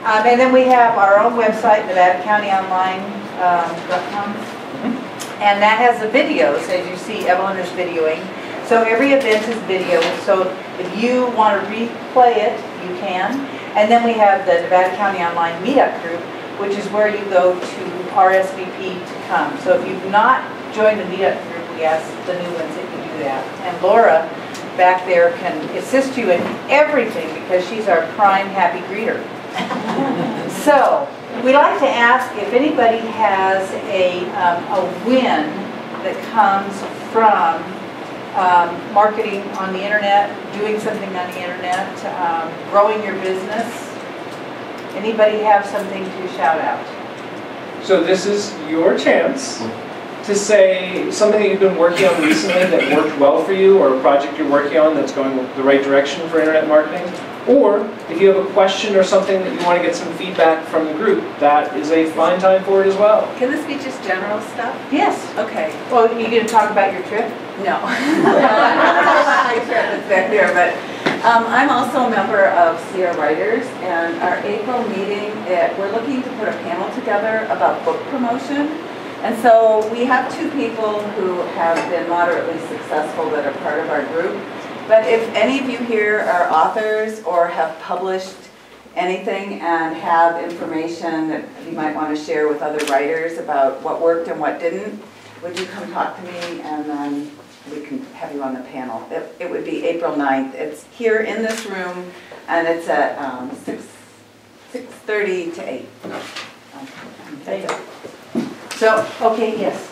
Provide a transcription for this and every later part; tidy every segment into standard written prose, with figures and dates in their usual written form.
And then we have our own website, NevadaCountyOnline.com. And that has the videos, as you see, Evelyn is videoing. So every event is video, so if you want to replay it, you can. And then we have the Nevada County Online Meetup Group, which is where you go to RSVP to come. So if you've not joined the meetup group, we ask the new ones that you do that. And Laura back there can assist you in everything because she's our prime happy greeter. So we'd like to ask if anybody has a win that comes from marketing on the internet, doing something on the internet, growing your business. Anybody have something to shout out? So this is your chance to say something that you've been working on recently that worked well for you, or a project you're working on that's going the right direction for internet marketing. Or if you have a question or something that you want to get some feedback from the group, that is a fine time for it as well. Can this be just general stuff? Yes. Okay. Well, are you going to talk about your trip? No. My trip is back there, but I'm also a member of Sierra Writers, and our April meeting, we're looking to put a panel together about book promotion. And so we have 2 people who have been moderately successful that are part of our group. But if any of you here are authors or have published anything and have information that you might want to share with other writers about what worked and what didn't, would you come talk to me, and then we can have you on the panel. It would be April 9th. It's here in this room, and it's at 6:30 to 8. Okay. So, okay, yes.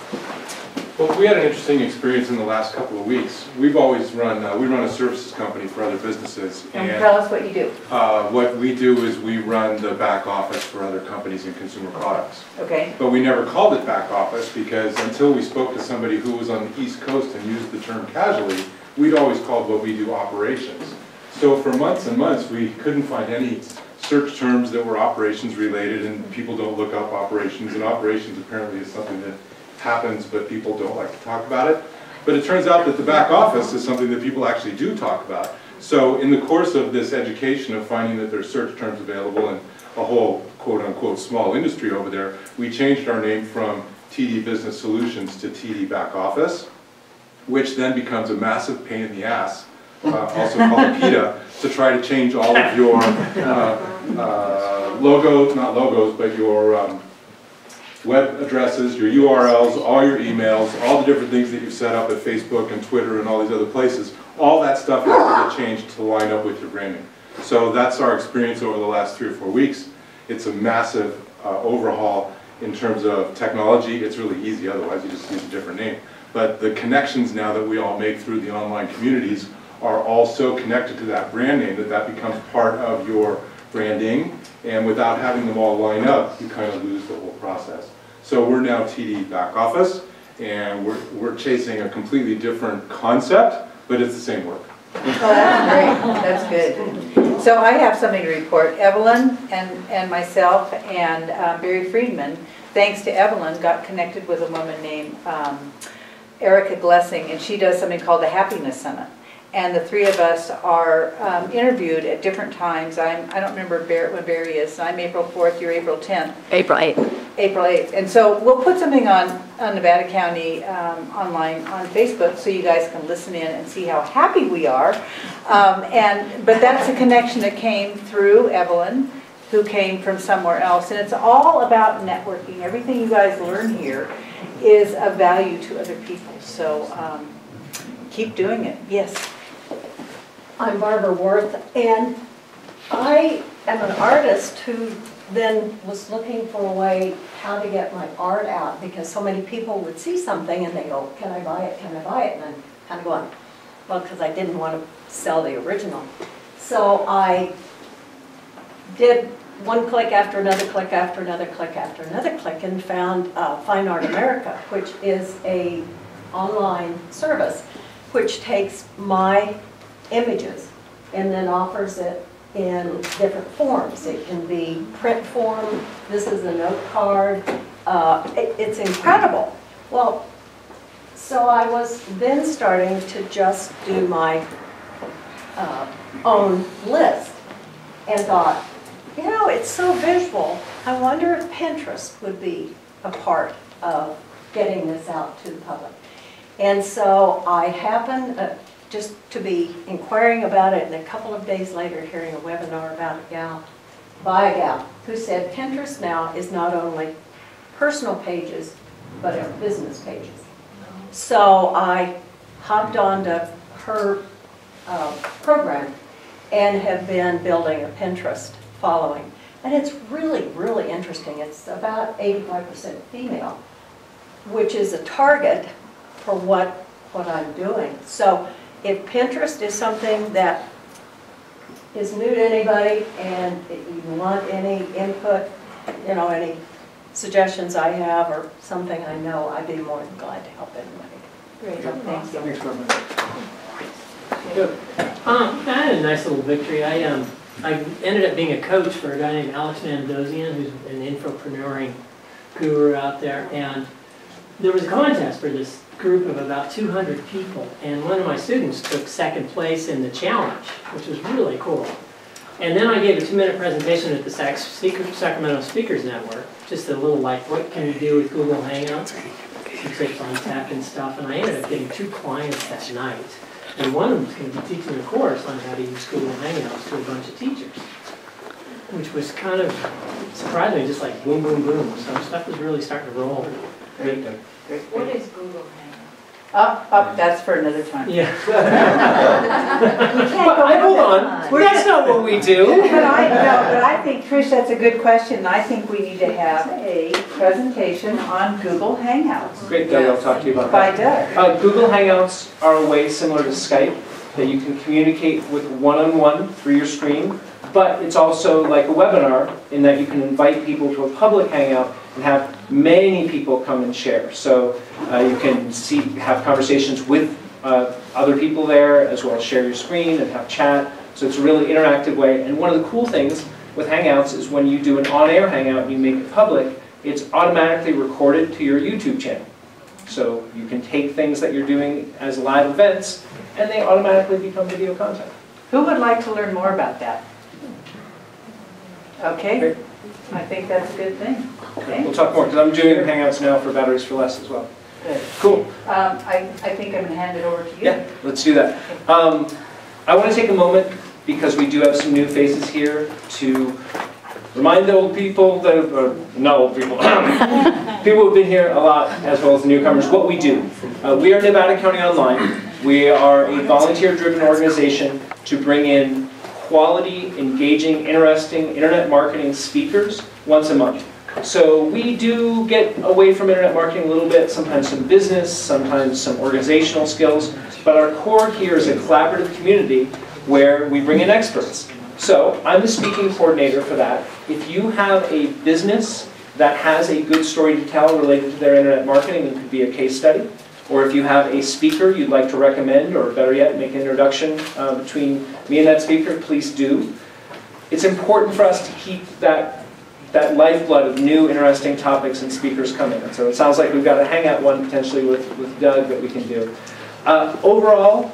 Well, we had an interesting experience in the last couple of weeks. We've always run, we run a services company for other businesses. And tell us what you do. What we do is we run the back office for other companies and consumer products. Okay. But we never called it back office because until we spoke to somebody who was on the East Coast and used the term casually, we'd always called what we do operations. So for months and months, we couldn't find any search terms that were operations related, and people don't look up operations, and operations apparently is something that happens, but people don't like to talk about it. But it turns out that the back office is something that people actually do talk about. So in the course of this education of finding that there's search terms available and a whole quote-unquote small industry over there, we changed our name from TD Business Solutions to TD Back Office, which then becomes a massive pain in the ass, also called PETA, to try to change all of your logos, not logos, but your web addresses, your URLs, all your emails, all the different things that you've set up at Facebook and Twitter and all these other places. All that stuff has to get changed to line up with your branding. So that's our experience over the last 3 or 4 weeks. It's a massive overhaul in terms of technology. It's really easy, otherwise you just use a different name. But the connections now that we all make through the online communities are all so connected to that brand name that that becomes part of your branding, and without having them all line up, you kind of lose the whole process. So we're now TD Back Office, and we're chasing a completely different concept, but it's the same work. Oh, that's great. That's good. So I have something to report. Evelyn and myself and Barry Friedman, thanks to Evelyn, got connected with a woman named Erica Glessing, and she does something called the Happiness Summit. And the 3 of us are interviewed at different times. I don't remember when Barry is. I'm April 4th, you're April 10th. April 8th. April 8th. And so we'll put something on Nevada County online on Facebook so you guys can listen in and see how happy we are. But that's a connection that came through Evelyn, who came from somewhere else. And it's all about networking. Everything you guys learn here is of value to other people. So keep doing it. Yes. I'm Barbara Worth, and I am an artist who then was looking for a way how to get my art out, because so many people would see something and they go, can I buy it, can I buy it? And I'm kind of going, well, because I didn't want to sell the original. So I did one click after another click after another click after another click and found Fine Art America, which is a online service which takes my images and then offers it in different forms. It can be print form. This is a note card. It's incredible. Well, so I was then starting to just do my own list and thought, you know, it's so visual. I wonder if Pinterest would be a part of getting this out to the public. And so I happened just to be inquiring about it, and a couple of days later hearing a webinar about a gal, by a gal, who said Pinterest now is not only personal pages, but business pages. So I hopped onto her program and have been building a Pinterest following. And it's really, really interesting. It's about 85% female, which is a target for what I'm doing. So if Pinterest is something that is new to anybody and you want any input, you know, any suggestions I have or something I know, I'd be more than glad to help anybody. Great, thanks. Thanks, Barbara. Good. I had a nice little victory. I ended up being a coach for a guy named Alex Mandosian, who's an infopreneuring guru out there, and there was a contest for this group of about 200 people, and one of my students took second place in the challenge, which was really cool. And then I gave a 2-minute presentation at the Sacramento Speakers Network, just a little like, what can you do with Google Hangouts? Some tips on tech and stuff, and I ended up getting 2 clients that night. And one of them was going to be teaching a course on how to use Google Hangouts to a bunch of teachers, which was kind of surprisingly just like boom, boom, boom. So stuff was really starting to roll. Great. What is Google Hangouts? That's for another time. Yeah. Hold on. Well, that's not what we do. But I think, Trish, that's a good question. I think we need to have a presentation on Google Hangouts Great, Doug. I'll talk to you about by that. Doug. Google Hangouts are a way similar to Skype that you can communicate with one-on-one through your screen, but it's also like a webinar in that you can invite people to a public hangout and have many people come and share. So you can have conversations with other people there, as well as share your screen and have chat. So it's a really interactive way. And one of the cool things with Hangouts is when you do an on-air hangout and you make it public, it's automatically recorded to your YouTube channel. So you can take things that you're doing as live events, and they automatically become video content. Who would like to learn more about that? Okay, Great. I think that's a good thing. Okay. We'll talk more, because I'm doing Hangouts now for Batteries for Less as well. Good. Cool. I think I'm going to hand it over to you. Yeah, let's do that. I want to take a moment, because we do have some new faces here, to remind the old people, not old people, people who've been here a lot, as well as the newcomers, what we do. We are Nevada County Online. We are a volunteer-driven organization to bring in quality, engaging, interesting internet marketing speakers once a month. So we do get away from internet marketing a little bit, sometimes some business, sometimes some organizational skills, but our core here is a collaborative community where we bring in experts. So I'm the speaking coordinator for that. If you have a business that has a good story to tell related to their internet marketing, it could be a case study, or if you have a speaker you'd like to recommend, or better yet, make an introduction between me and that speaker, please do. It's important for us to keep that lifeblood of new, interesting topics and speakers coming. And so it sounds like we've got a hangout one potentially with Doug that we can do. Overall,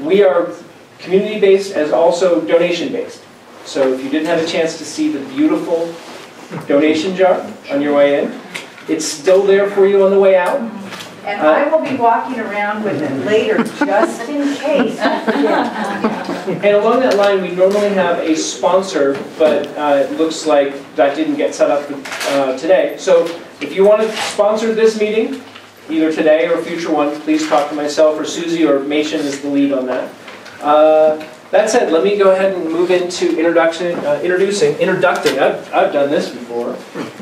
we are community-based as also donation-based. So if you didn't have a chance to see the beautiful donation jar on your way in, it's still there for you on the way out. And I will be walking around with it later, just in case. And along that line, we normally have a sponsor, but it looks like that didn't get set up today. So if you want to sponsor this meeting, either today or a future one, please talk to myself or Susie, or Machen is the lead on that. That said, let me go ahead and move into introducing. I've done this before.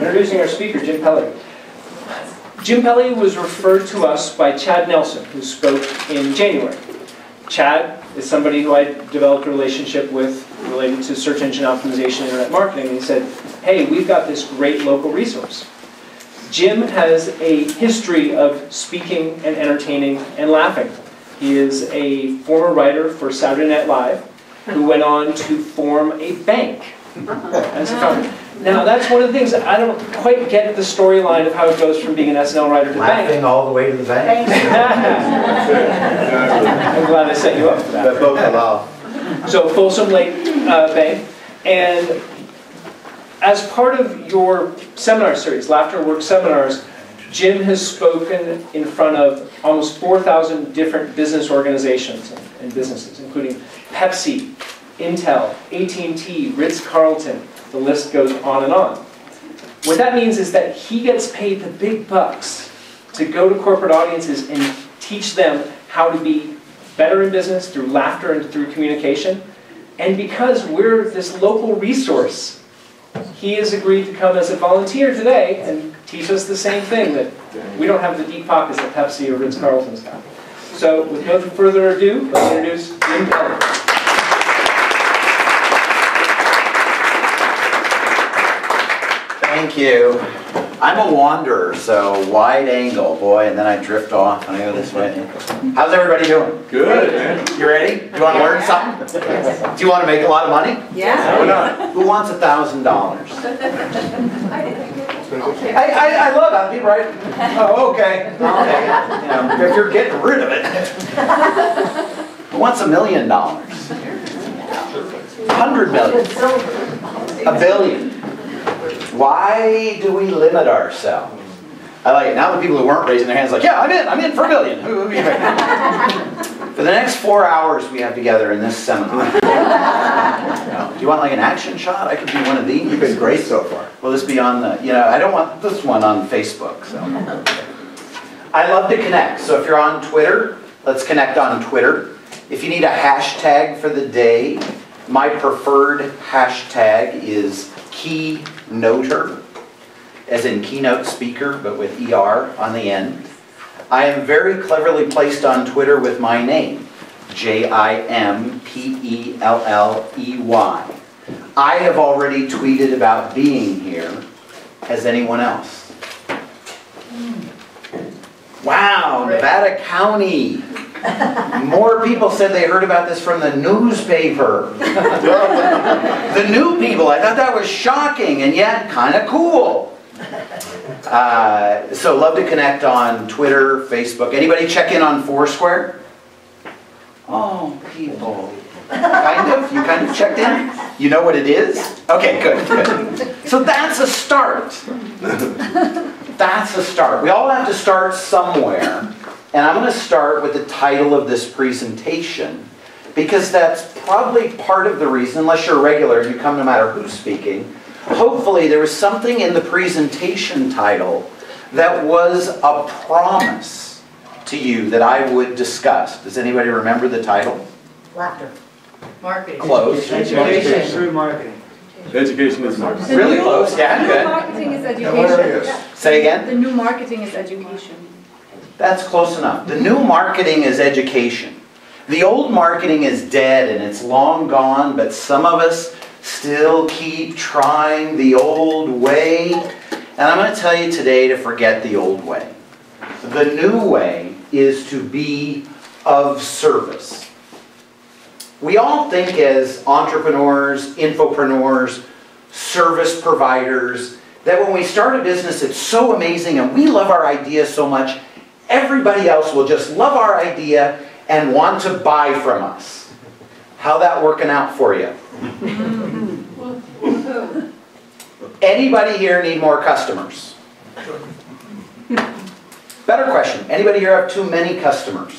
Introducing our speaker, Jim Pelley. Jim Pelley was referred to us by Chad Nelson, who spoke in January. Chad is somebody who I developed a relationship with related to search engine optimization and internet marketing, and he said, hey, we've got this great local resource. Jim has a history of speaking and entertaining and laughing. He is a former writer for Saturday Night Live, who went on to form a bank as a founder. Now, that's one of the things, I don't quite get the storyline of how it goes from being an SNL writer to bank. Laughing all the way to the bank. I'm glad I set you up for that. But both allow. So, Folsom Lake Bank. And as part of your seminar series, Laughter Works Seminars, Jim has spoken in front of almost 4,000 different business organizations and businesses, including Pepsi, Intel, AT&T, Ritz-Carlton, the list goes on and on. What that means is that he gets paid the big bucks to go to corporate audiences and teach them how to be better in business through laughter and through communication. And because we're this local resource, he has agreed to come as a volunteer today and teach us the same thing, that we don't have the deep pockets that Pepsi or Ritz-Carlton's got. So with no further ado, let's introduce Jim Pelley. Thank you. I'm a wanderer, so wide angle, boy, and then I drift off and I go this way. How's everybody doing? Good, man. You ready? Do you want to learn something? Do you want to make a lot of money? Yeah. Why not? Who wants $1,000? I love that, people, right? Oh, okay. I'll take it. You know, if you're getting rid of it. Who wants $1 million? 100 million. $1 billion. Why do we limit ourselves? I like it. Now the people who weren't raising their hands like, yeah, I'm in for $1 billion. For the next 4 hours we have together in this seminar. Do you want like an action shot? I could be one of these. You've been great so far. Will this be on the, I don't want this one on Facebook. So. I love to connect. So if you're on Twitter, let's connect on Twitter. If you need a hashtag for the day, my preferred hashtag is keynoter, as in keynote speaker, but with ER on the end. I am very cleverly placed on Twitter with my name, Jimpelley. I have already tweeted about being here. Has anyone else? Wow, Nevada County. More people said they heard about this from the newspaper. The new people, I thought that was shocking and yet kind of cool. So love to connect on Twitter, Facebook. Anybody check in on Foursquare? Oh, people. Kind of? You kind of checked in? You know what it is? Okay, good. So that's a start. That's a start. We all have to start somewhere. And I'm going to start with the title of this presentation, because that's probably part of the reason, unless you're a regular and you come no matter who's speaking. Hopefully there was something in the presentation title that was a promise to you that I would discuss. Does anybody remember the title? Laughter. Marketing. Close. Education through marketing. Education is marketing. Really close, yeah, The new good. marketing is Whatever it education. is. Say again? The new marketing is education. That's close enough. The new marketing is education. The old marketing is dead and it's long gone, but some of us still keep trying the old way. And I'm going to tell you today to forget the old way. The new way is to be of service. We all think as entrepreneurs, infopreneurs, service providers, that when we start a business it's so amazing and we love our idea so much, everybody else will just love our idea and want to buy from us. How that working out for you? Anybody here need more customers? Better question. Anybody here have too many customers?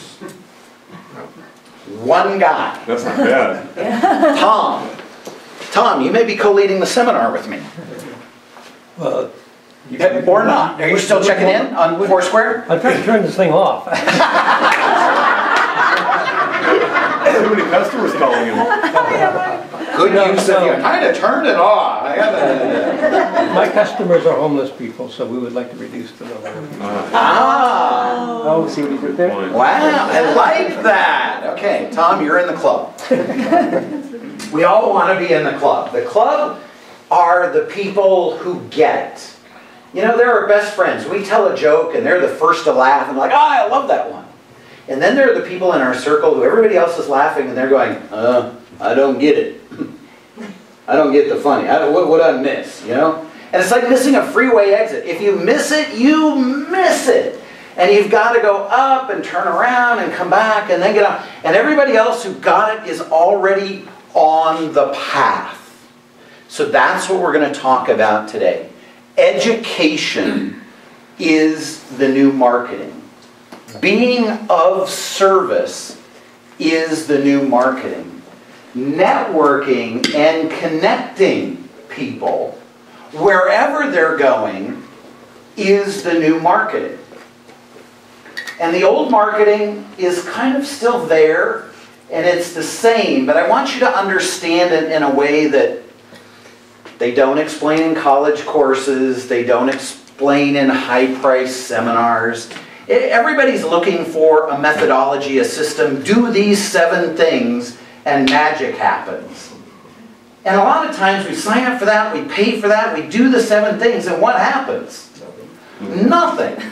One guy. That's not bad. Tom. Tom, you may be co-leading the seminar with me. Well, Or not. Are you still checking in on Foursquare? I'm trying to turn this thing off. Too many customers calling in. Good use of you. Kind of turned it off. I gotta... My customers are homeless people, so we would like to reduce the number. Ah. Oh, see what he did there? Wow, I like that. Okay, Tom, you're in the club. We all want to be in the club. The club are the people who get it. You know, they're our best friends. We tell a joke and they're the first to laugh and like, oh, I love that one. And then there are the people in our circle who everybody else is laughing and they're going, I don't get it. I don't get the funny. What would I miss, you know? And it's like missing a freeway exit. If you miss it, you miss it. And you've got to go up and turn around and come back and then get on. And everybody else who got it is already on the path. So that's what we're going to talk about today. Education is the new marketing. Being of service is the new marketing. Networking and connecting people wherever they're going is the new marketing. And the old marketing is kind of still there, and it's the same, but I want you to understand it in a way that they don't explain in college courses, they don't explain in high-priced seminars. Everybody's looking for a methodology, a system. Do these 7 things and magic happens. And a lot of times we sign up for that, we pay for that, we do the 7 things, and what happens? Nothing.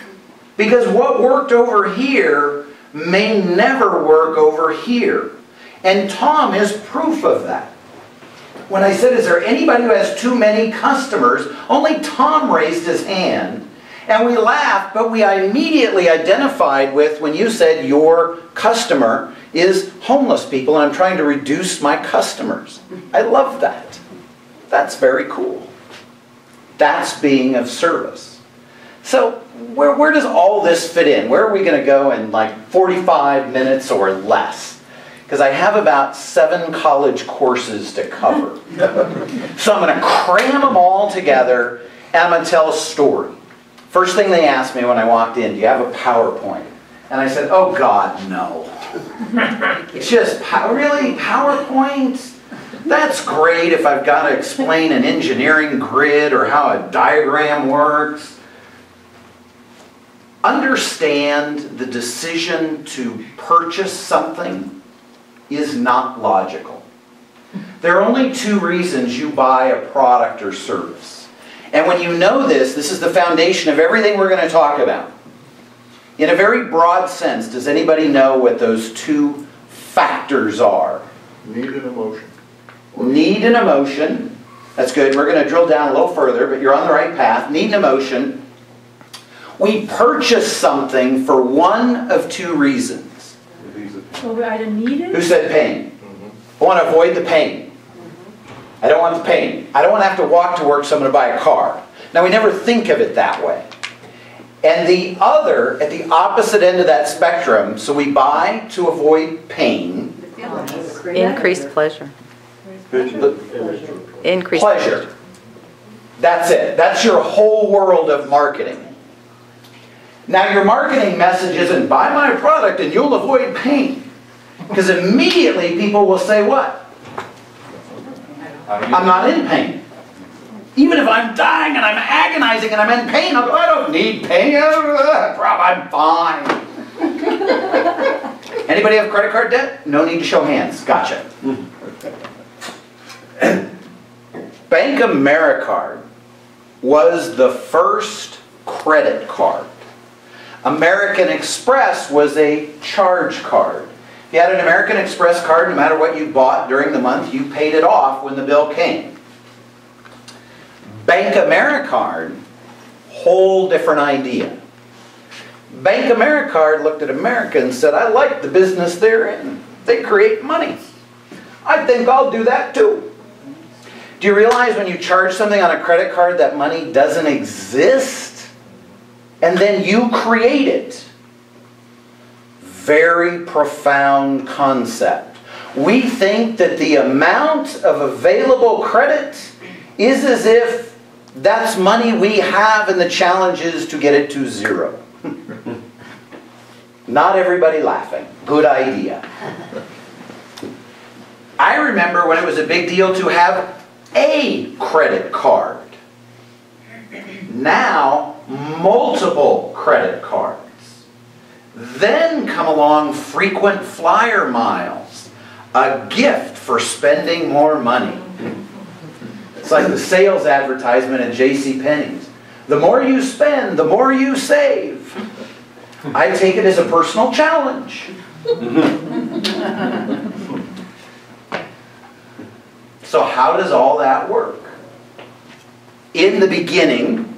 Because what worked over here may never work over here. And Tom is proof of that. When I said, is there anybody who has too many customers? Only Tom raised his hand. And we laughed, but we immediately identified with when you said your customer is homeless people and I'm trying to reduce my customers. I love that. That's very cool. That's being of service. So where does all this fit in? Where are we going to go in like 45 minutes or less? Because I have about 7 college courses to cover. So I'm going to cram them all together and I'm going to tell a story. First thing they asked me when I walked in, do you have a PowerPoint? And I said, oh God, no. Just, really? PowerPoint? That's great if I've got to explain an engineering grid or how a diagram works. Understand the decision to purchase something is not logical. There are only 2 reasons you buy a product or service. And when you know this, this is the foundation of everything we're going to talk about. In a very broad sense, does anybody know what those 2 factors are? Need and emotion. Need and emotion. That's good. We're going to drill down a little further, but you're on the right path. Need and emotion. We purchase something for one of 2 reasons. Well, we either need it. Who said pain? I want to avoid the pain. I don't want the pain. I don't want to have to walk to work, so I'm going to buy a car. Now, we never think of it that way. And the other, at the opposite end of that spectrum, so we buy to avoid pain. Increased pleasure. Increased Pleasure. That's it. That's your whole world of marketing. Now, your marketing message isn't buy my product and you'll avoid pain. Because immediately people will say what? I'm not in pain. Even if I'm dying and I'm agonizing and I'm in pain, I'll go, I don't need pain. I'm fine. Anybody have credit card debt? No need to show hands. Gotcha. Bank Americard was the first credit card. American Express was a charge card. If you had an American Express card, no matter what you bought during the month, you paid it off when the bill came. Bank Americard, whole different idea. Bank Americard looked at America and said, I like the business they're in. They create money. I think I'll do that too. Do you realize when you charge something on a credit card that money doesn't exist? And then you create it. Very profound concept. We think that the amount of available credit is as if that's money we have and the challenge is to get it to 0. Not everybody laughing. Good idea. I remember when it was a big deal to have a credit card. Now, multiple credit cards. Then come along frequent flyer miles, a gift for spending more money. It's like the sales advertisement at JCPenney's. The more you spend, the more you save. I take it as a personal challenge. So how does all that work? In the beginning,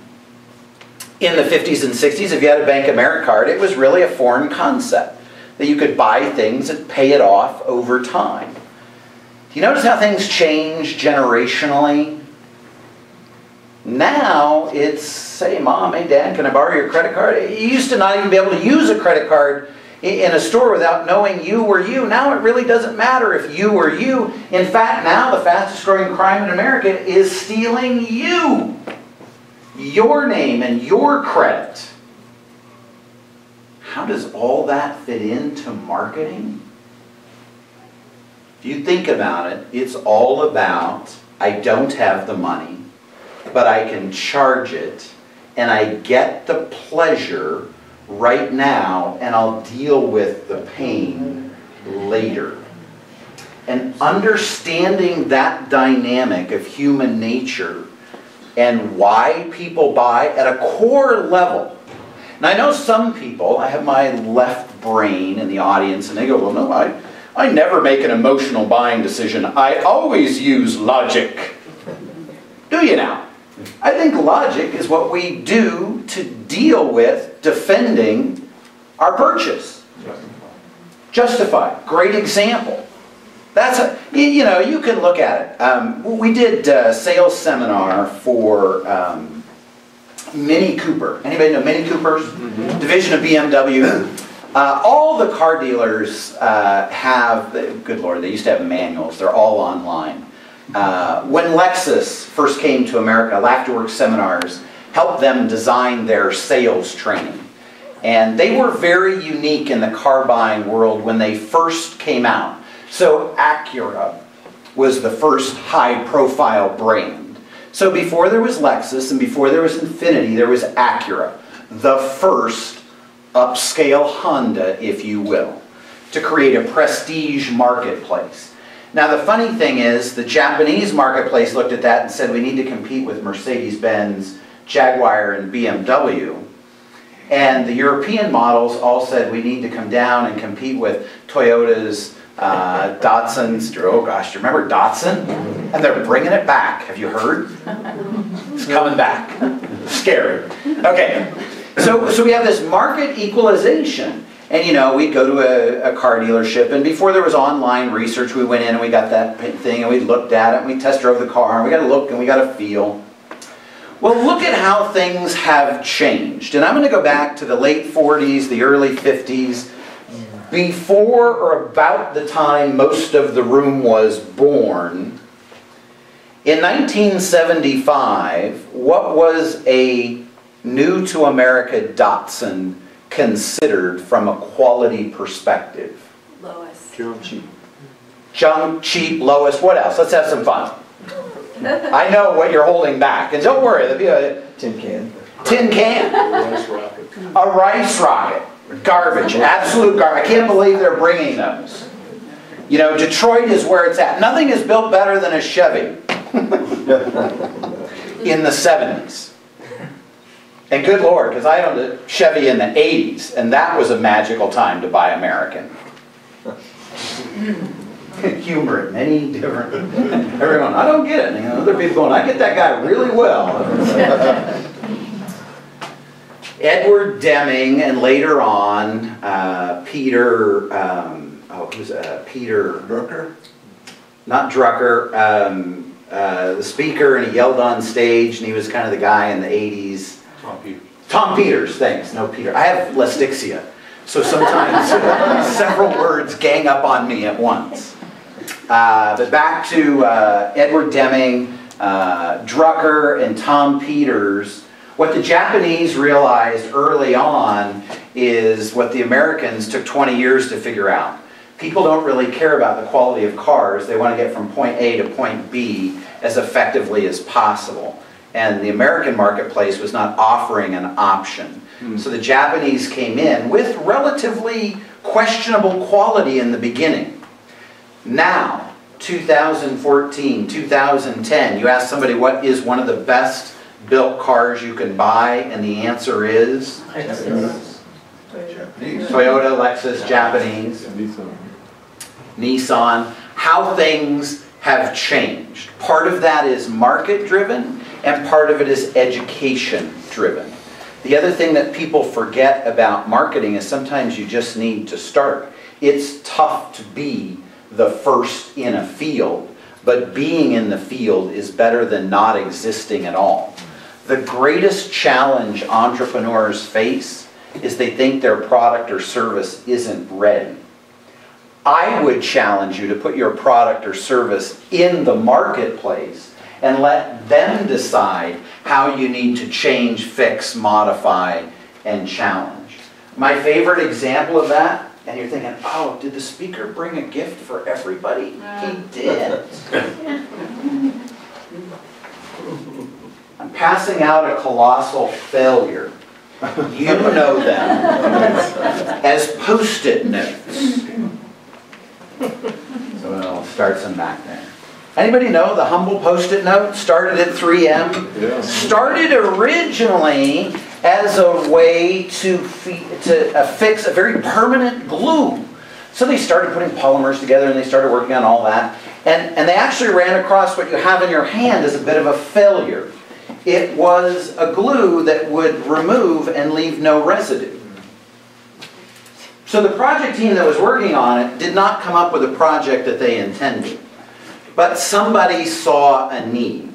in the 50s and 60s, if you had a Bank Americard, it was really a foreign concept. That you could buy things and pay it off over time. Do you notice how things change generationally Now it's, hey mom, hey dad, can I borrow your credit card? You used to not even be able to use a credit card in a store without knowing you were you. Now it really doesn't matter if you were you. In fact, now the fastest growing crime in America is stealing you. Your name and your credit. How does all that fit into marketing? If you think about it, it's all about, I don't have the money, but I can charge it, and I get the pleasure right now, and I'll deal with the pain later. And understanding that dynamic of human nature and why people buy at a core level. And I know some people, I have my left brain in the audience, and they go, well, no, I never make an emotional buying decision. I always use logic. Do you now? I think logic is what we do to deal with defending our purchase. Justify. Great example. That's a, you know, you can look at it. We did a sales seminar for Mini Cooper. Anybody know Mini Coopers? Mm-hmm. Division of BMW. All the car dealers have, good Lord, they used to have manuals. They're all online. When Lexus first came to America, Afterwork Seminars helped them design their sales training. And they were very unique in the car buying world when they first came out. So Acura was the first high-profile brand. So before there was Lexus and before there was Infiniti, there was Acura, the first upscale Honda, if you will, to create a prestige marketplace. Now the funny thing is, the Japanese marketplace looked at that and said we need to compete with Mercedes-Benz, Jaguar, and BMW. And the European models all said we need to come down and compete with Toyotas, Datsuns. Oh gosh, do you remember Datsun? And they're bringing it back. Have you heard? It's coming back. Scary. Okay, so we have this market equalization. And you know, we'd go to a car dealership, and before there was online research, we went in and we got that thing and we looked at it and we test drove the car and we got to look and we got to feel. Well, look at how things have changed. And I'm going to go back to the late 40s, the early 50s, before or about the time most of the room was born. In 1975, what was a new to America Datsun considered from a quality perspective? Lowest. Jump cheap. Junk, cheap, lowest, what else? Let's have some fun. I know what you're holding back, and don't worry, there'll be a Tin can. tin can. A rice rocket. A rice rocket. Garbage, absolute garbage. I can't believe they're bringing those. You know, Detroit is where it's at. Nothing is built better than a Chevy in the 70s. And good Lord, because I owned a Chevy in the 80s, and that was a magical time to buy American. Humor it, many different. Everyone, I don't get it. And other people going, I get that guy really well. Edward Deming, and later on, Peter, Peter Drucker? Not Drucker, the speaker, and he yelled on stage, and he was kind of the guy in the 80s. Tom Peters. Tom Peters, thanks, no Peter. I have lastixia, so sometimes several words gang up on me at once. But back to Edward Deming, Drucker, and Tom Peters. What the Japanese realized early on is what the Americans took 20 years to figure out. People don't really care about the quality of cars. They want to get from point A to point B as effectively as possible. And the American marketplace was not offering an option. So the Japanese came in with relatively questionable quality in the beginning. Now, 2014, 2010, you ask somebody what is one of the best built cars you can buy, and the answer is Toyota, Lexus, Japanese, Nissan. How things have changed. Part of that is market driven, and part of it is education driven. The other thing that people forget about marketing is sometimes you just need to start. It's tough to be the first in a field, but being in the field is better than not existing at all. The greatest challenge entrepreneurs face is they think their product or service isn't ready. I would challenge you to put your product or service in the marketplace and let them decide how you need to change, fix, modify, and challenge. My favorite example of that, and you're thinking, oh, did the speaker bring a gift for everybody? He did. I'm passing out a colossal failure. You know them as Post-it notes. So I'll start some back there. Anybody know the humble Post-it note started at 3M? Yeah. Started originally as a way to affix a very permanent glue. So they started putting polymers together and they started working on all that. And they actually ran across what you have in your hand as a bit of a failure. It was a glue that would remove and leave no residue. So the project team that was working on it did not come up with a project that they intended. But somebody saw a need.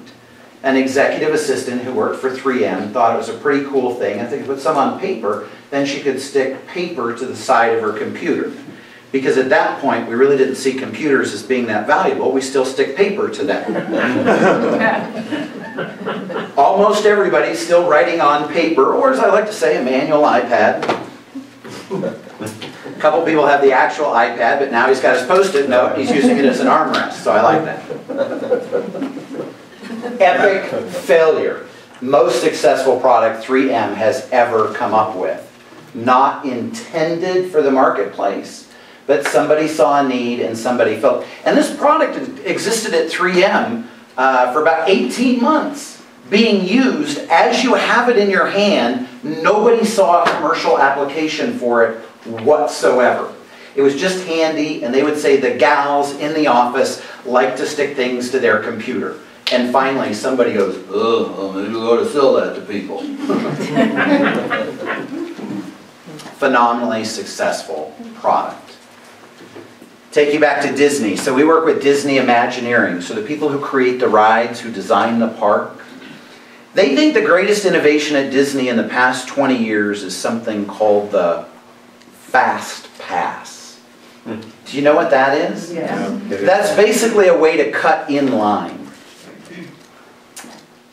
An executive assistant who worked for 3M thought it was a pretty cool thing. If they could put some on paper, then she could stick paper to the side of her computer. Because at that point, we really didn't see computers as being that valuable. We still stick paper to them. Almost everybody's still writing on paper, or as I like to say, a manual iPad. A couple people have the actual iPad, but now he's got his Post-it note. He's using it as an armrest, so I like that. Epic failure. Most successful product 3M has ever come up with. Not intended for the marketplace, but somebody saw a need and somebody felt. And this product existed at 3M for about 18 months, being used as you have it in your hand. Nobody saw a commercial application for it whatsoever. It was just handy, and they would say the gals in the office like to stick things to their computer. And finally somebody goes, oh, maybe we ought to sell that to people. Phenomenally successful product. Take you back to Disney. So we work with Disney Imagineering. So the people who create the rides, who design the park, they think the greatest innovation at Disney in the past 20 years is something called the Fast Pass. Do you know what that is? Yeah. That's basically a way to cut in line.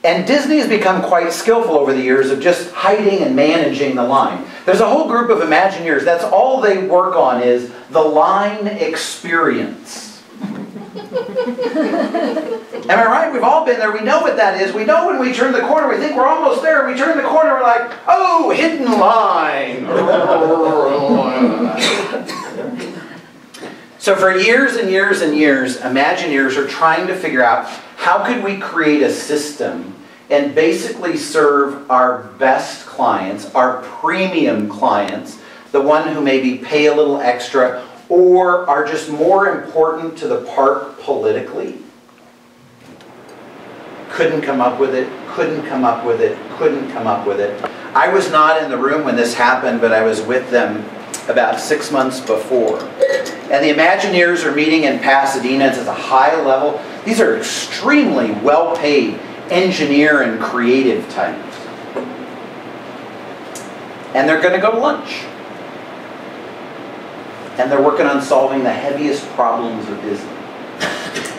And Disney has become quite skillful over the years of just hiding and managing the line. There's a whole group of Imagineers, that's all they work on is the line experience. Am I right? We've all been there. We know what that is. We know when we turn the corner, we think we're almost there. We turn the corner, we're like, oh, hidden line. So for years and years and years, Imagineers are trying to figure out how could we create a system and basically serve our best clients, our premium clients, the one who maybe pay a little extra or are just more important to the park politically. Couldn't come up with it, couldn't come up with it, couldn't come up with it. I was not in the room when this happened, but I was with them about 6 months before. And the Imagineers are meeting in Pasadena. It's at a high level. These are extremely well-paid engineer and creative types. And they're going to go to lunch. And they're working on solving the heaviest problems of Disney.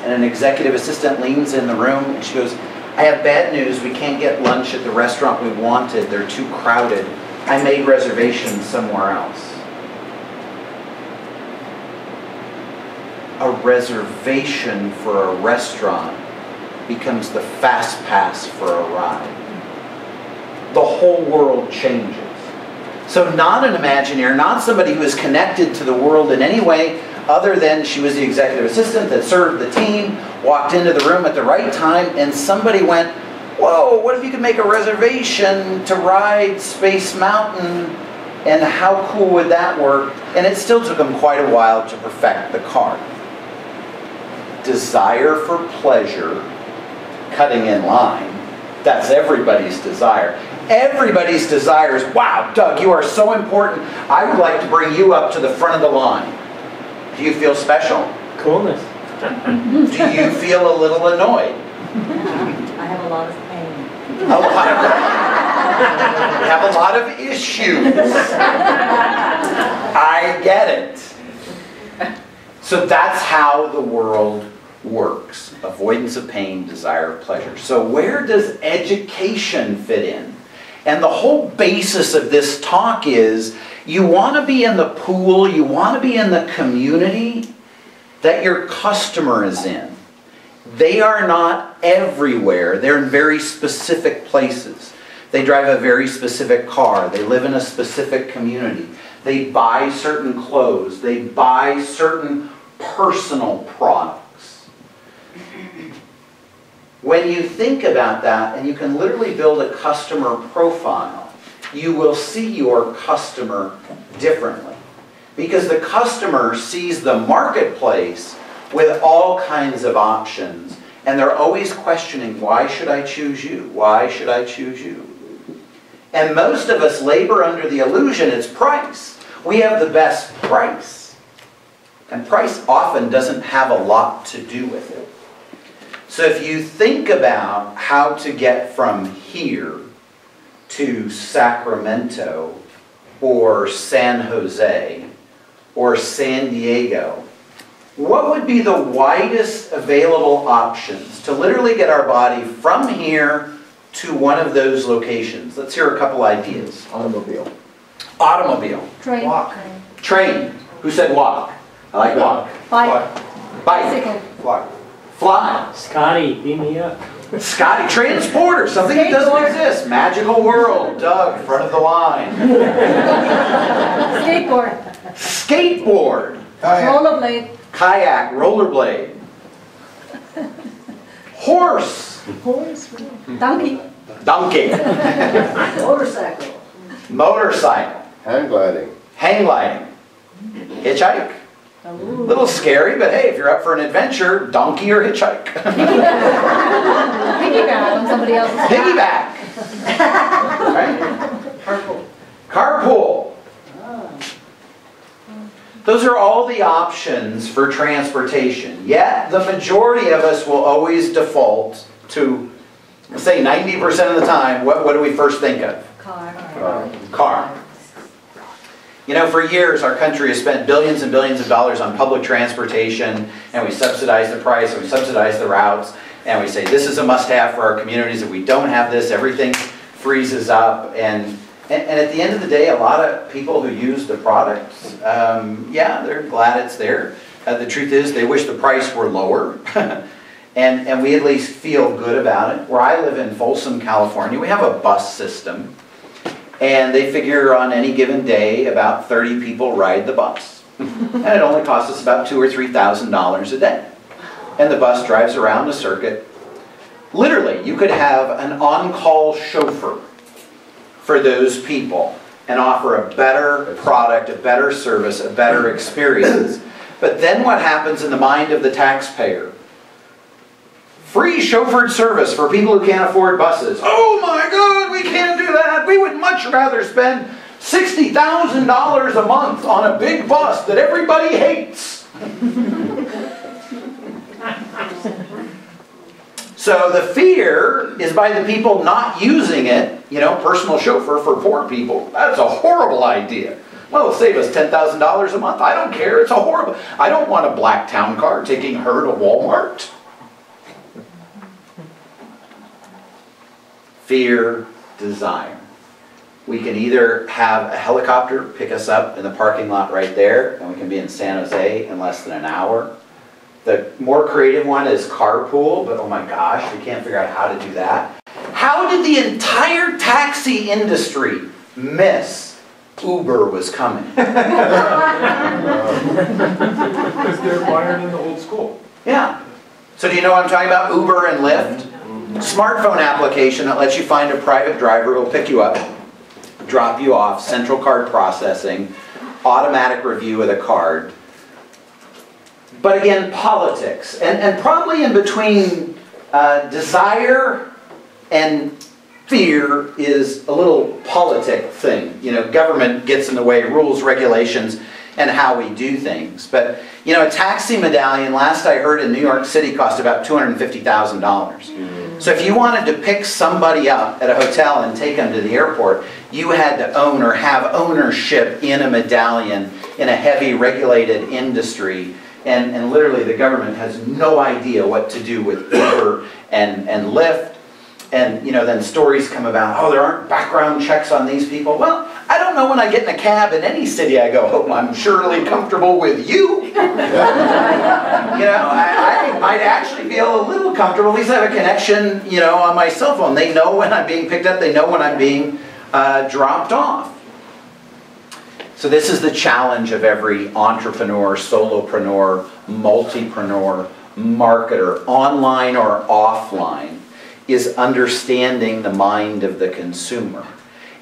And an executive assistant leans in the room and she goes, I have bad news. We can't get lunch at the restaurant we wanted. They're too crowded. I made reservations somewhere else. A reservation for a restaurant becomes the fast pass for a ride. The whole world changes. So not an Imagineer, not somebody who is connected to the world in any way other than she was the executive assistant that served the team, walked into the room at the right time, and somebody went, whoa, what if you could make a reservation to ride Space Mountain, and how cool would that work? And it still took them quite a while to perfect the card. Desire for pleasure, cutting in line, that's everybody's desire. Everybody's desire is, wow, Doug, you are so important. I would like to bring you up to the front of the line. Do you feel special? Coolness. Do you feel a little annoyed? I have a lot of pain. We have a lot of issues. I get it. So that's how the world works. Avoidance of pain, desire of pleasure. So where does education fit in? And the whole basis of this talk is you want to be in the pool, you want to be in the community that your customer is in. They are not everywhere. They're in very specific places. They drive a very specific car. They live in a specific community. They buy certain clothes. They buy certain personal products. When you think about that, and you can literally build a customer profile, you will see your customer differently. Because the customer sees the marketplace with all kinds of options, and they're always questioning, why should I choose you? Why should I choose you? And most of us labor under the illusion it's price. We have the best price. And price often doesn't have a lot to do with it. So if you think about how to get from here to Sacramento or San Jose or San Diego, what would be the widest available options to literally get our body from here to one of those locations? Let's hear a couple ideas. Automobile. Automobile. Train. Walk. Train. Who said walk? I like walk. Bike. Bike. Bicycle. Fly. Fly. Scotty, beam me up. Scotty. Transporter. Something that doesn't exist. Magical world. Doug, front of the line. Skateboard. Skateboard. Rollerblade. Kayak. Rollerblade. Horse. Donkey. Donkey. Motorcycle. Motorcycle. Hang gliding. Hang gliding. Hitchhike. A little scary, but hey, if you're up for an adventure, donkey or hitchhike. Piggyback on somebody else's back. Piggyback. Right? Carpool. Carpool. Those are all the options for transportation. Yet, the majority of us will always default to, say 90% of the time, what do we first think of? Car. Car. You know, for years our country has spent billions and billions of dollars on public transportation, and we subsidize the price, and we subsidize the routes, and we say this is a must-have for our communities. If we don't have this, everything freezes up. And at the end of the day, a lot of people who use the products, yeah, they're glad it's there. The truth is they wish the price were lower. And we at least feel good about it. Where I live in Folsom, California, we have a bus system. And they figure on any given day about 30 people ride the bus. And it only costs us about $2,000 or $3,000 a day. And the bus drives around a circuit. Literally, you could have an on-call chauffeur for those people and offer a better product, a better service, a better experience. But then what happens in the mind of the taxpayer? Free chauffeured service for people who can't afford buses. Oh my God, we can't do that. We would much rather spend $60,000 a month on a big bus that everybody hates. So the fear is by the people not using it, you know, personal chauffeur for poor people. That's a horrible idea. Well, it'll save us $10,000 a month. I don't care. It's a horrible. I don't want a black town car taking her to Walmart. Fear, desire. We can either have a helicopter pick us up in the parking lot right there, and we can be in San Jose in less than an hour. The more creative one is carpool, but oh my gosh, we can't figure out how to do that. How did the entire taxi industry miss Uber was coming? Because they're wired in the old school. Yeah. So do you know what I'm talking about? Uber and Lyft? Smartphone application that lets you find a private driver who will pick you up, drop you off, central card processing, automatic review of the card. But again, politics. And probably in between desire and fear is a little politic thing. You know, government gets in the way, rules, regulations, and how we do things. But, you know, a taxi medallion, last I heard in New York City, cost about $250,000. So if you wanted to pick somebody up at a hotel and take them to the airport, you had to own or have ownership in a medallion in a heavy regulated industry. And literally the government has no idea what to do with Uber and Lyft. And then stories come about, oh, there aren't background checks on these people. Well, I don't know when I get in a cab in any city I go, oh, I'm surely comfortable with you. I might actually feel a little comfortable. At least I have a connection, on my cell phone. They know when I'm being picked up. They know when I'm being dropped off. So this is the challenge of every entrepreneur, solopreneur, multipreneur, marketer, online or offline, is understanding the mind of the consumer.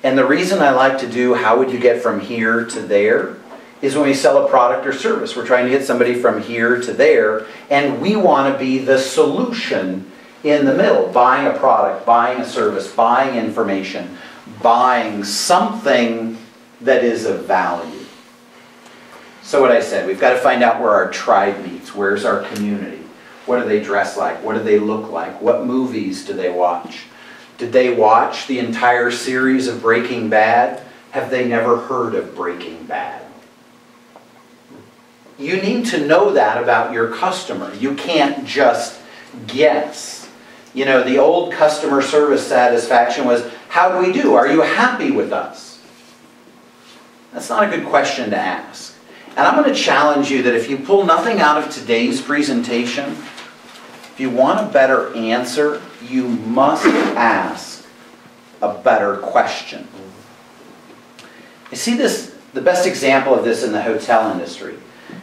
And the reason I like to do how would you get from here to there is when we sell a product or service. We're trying to get somebody from here to there, and we want to be the solution in the middle. Buying a product, buying a service, buying information, buying something that is of value. So what I said, we've got to find out where our tribe meets. Where's our community? What do they dress like? What do they look like? What movies do they watch? Did they watch the entire series of Breaking Bad? Have they never heard of Breaking Bad? You need to know that about your customer. You can't just guess. The old customer service satisfaction was, how do we do? Are you happy with us? That's not a good question to ask. And I'm going to challenge you that if you pull nothing out of today's presentation, if you want a better answer, you must ask a better question. You see this, the best example of this in the hotel industry.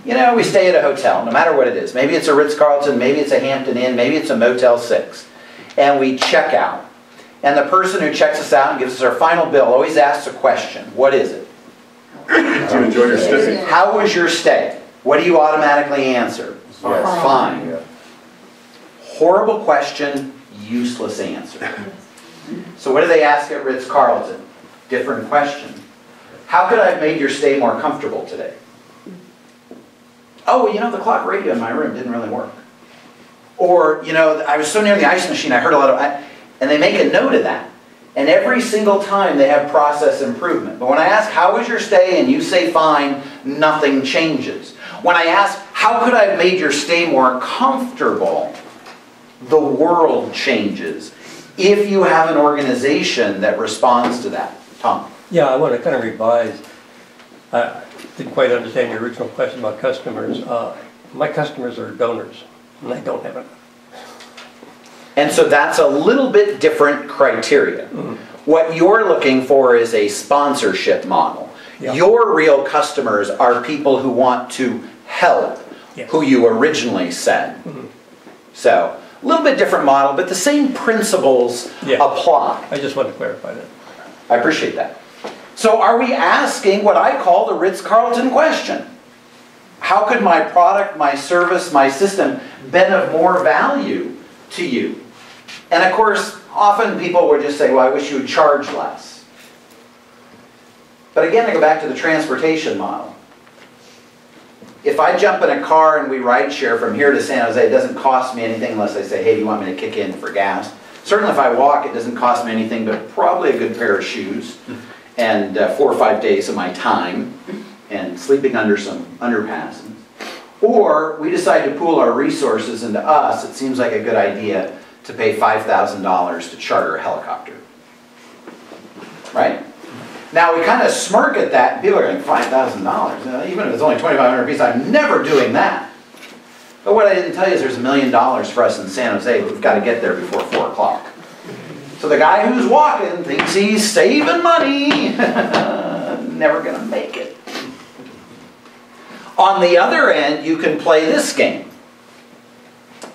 We stay at a hotel, no matter what it is. Maybe it's a Ritz-Carlton, maybe it's a Hampton Inn, maybe it's a Motel 6. And we check out. And the person who checks us out and gives us our final bill always asks a question. What is it? Did you enjoy your stay? How was your stay? What do you automatically answer? Yes. Fine. Yeah. Horrible question, useless answer. So what do they ask at Ritz-Carlton? Different question. How could I have made your stay more comfortable today? Oh, the clock radio in my room didn't really work. Or, I was so near the ice machine, I heard a lot of... And they make a note of that. And every single time they have process improvement. But when I ask, how was your stay? And you say fine, nothing changes. When I ask, how could I have made your stay more comfortable? The world changes. If you have an organization that responds to that. Tom? Yeah, I want to kind of revise. I didn't quite understand your original question about customers. My customers are donors, and I don't have enough. And so that's a little bit different criteria. What you're looking for is a sponsorship model. Yeah. Your real customers are people who want to help, who you originally said. So, a little bit different model, but the same principles apply. I just wanted to clarify that. I appreciate that. So are we asking what I call the Ritz-Carlton question? How could my product, my service, my system been of more value to you? And of course, often people would just say, well, I wish you would charge less. But again, I go back to the transportation model. If I jump in a car and we ride share from here to San Jose, it doesn't cost me anything unless I say, hey, do you want me to kick in for gas? Certainly if I walk, it doesn't cost me anything but probably a good pair of shoes and 4 or 5 days of my time and sleeping under some underpasses. Or we decide to pool our resources into us. It seems like a good idea to pay $5,000 to charter a helicopter. Right? Now we kind of smirk at that, and people are going, $5,000? Even if it's only 2,500 pieces, I'm never doing that. But what I didn't tell you is there's $1 million for us in San Jose. We've got to get there before 4 o'clock. So the guy who's walking thinks he's saving money. Never going to make it. On the other end, you can play this game.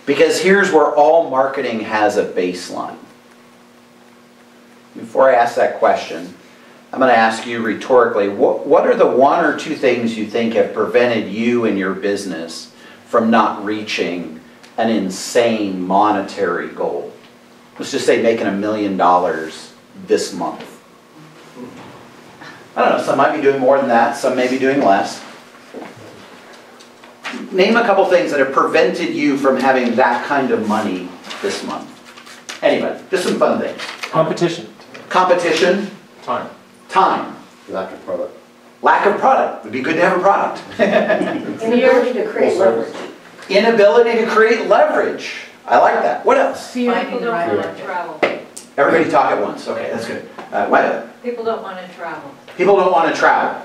Because here's where all marketing has a baseline. Before I ask that question, I'm going to ask you rhetorically, what are the 1 or 2 things you think have prevented you and your business from not reaching an insane monetary goal? Let's just say making $1 million this month. I don't know, some might be doing more than that, some may be doing less. Name a couple things that have prevented you from having that kind of money this month. Anybody? Just some fun things. Competition. Competition. Time. Time. Lack of product. Lack of product. Would be good to have a product. Inability to create leverage. Inability to create leverage. I like that. What else? Fear. Finding People the don't right want to travel. Everybody talk at once. Okay, that's good. What? People don't want to travel. People don't want to travel.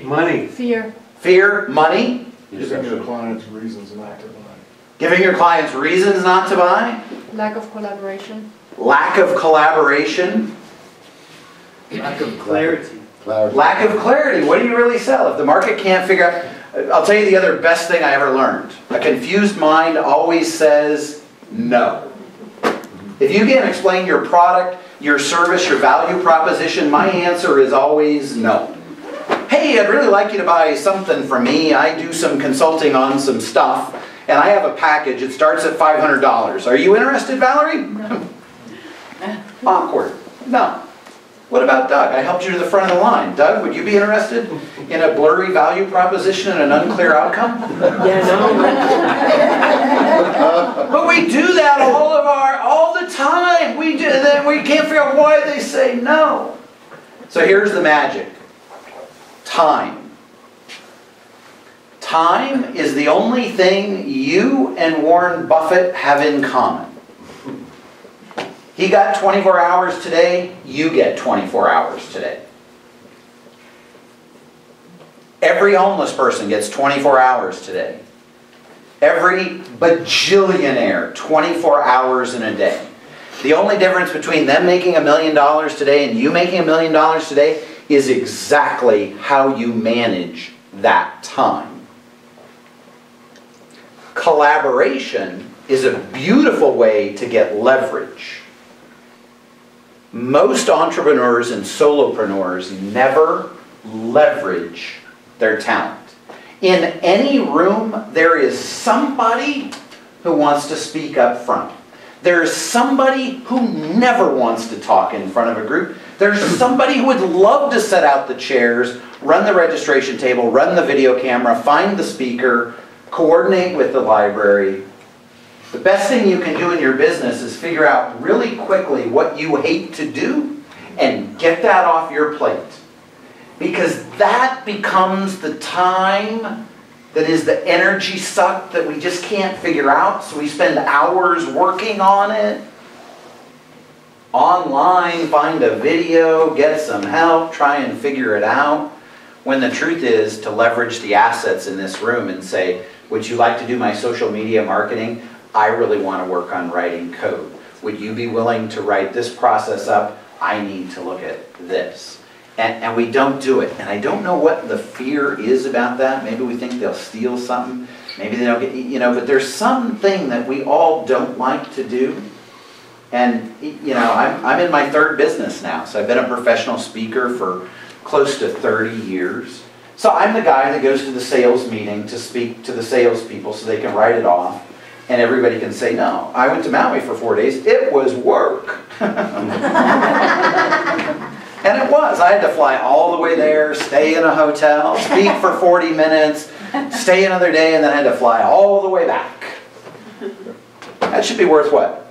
Money. Fear. Fear, money, Giving your clients reasons not to buy. giving your clients reasons not to buy, Lack of collaboration. lack of collaboration, Lack of clarity. lack of clarity. What do you really sell? If the market can't figure out, I'll tell you the other best thing I ever learned. A confused mind always says no. If you can't explain your product, your service, your value proposition, my answer is always no. Hey, I'd really like you to buy something from me. I do some consulting on some stuff, and I have a package. It starts at $500. Are you interested, Valerie? No. Awkward. No. What about Doug? I helped you to the front of the line. Doug, would you be interested in a blurry value proposition and an unclear outcome? Yeah, no. But we do that all the time. We do, then we can't figure out why they say no. So here's the magic. Time. Time is the only thing you and Warren Buffett have in common. He got 24 hours today, you get 24 hours today. Every homeless person gets 24 hours today. Every bajillionaire, 24 hours in a day. The only difference between them making $1 million today and you making $1 million today is exactly how you manage that time. Collaboration is a beautiful way to get leverage. Most entrepreneurs and solopreneurs never leverage their talent. In any room, there is somebody who wants to speak up front. There's somebody who never wants to talk in front of a group. There's somebody who would love to set out the chairs, run the registration table, run the video camera, find the speaker, coordinate with the library. The best thing you can do in your business is figure out really quickly what you hate to do and get that off your plate. Because that becomes the time that is the energy suck that we just can't figure out, so we spend hours working on it. Online, find a video, get some help, try and figure it out. When the truth is to leverage the assets in this room and say, would you like to do my social media marketing? I really want to work on writing code. Would you be willing to write this process up? I need to look at this. And we don't do it. And I don't know what the fear is about that. Maybe we think they'll steal something. Maybe they don't get, but there's something that we all don't like to do. And, I'm in my third business now. So I've been a professional speaker for close to 30 years. So I'm the guy that goes to the sales meeting to speak to the salespeople so they can write it off. And everybody can say, no, I went to Maui for 4 days. It was work. And it was. I had to fly all the way there, stay in a hotel, speak for 40 minutes, stay another day, and then I had to fly all the way back. That should be worth what?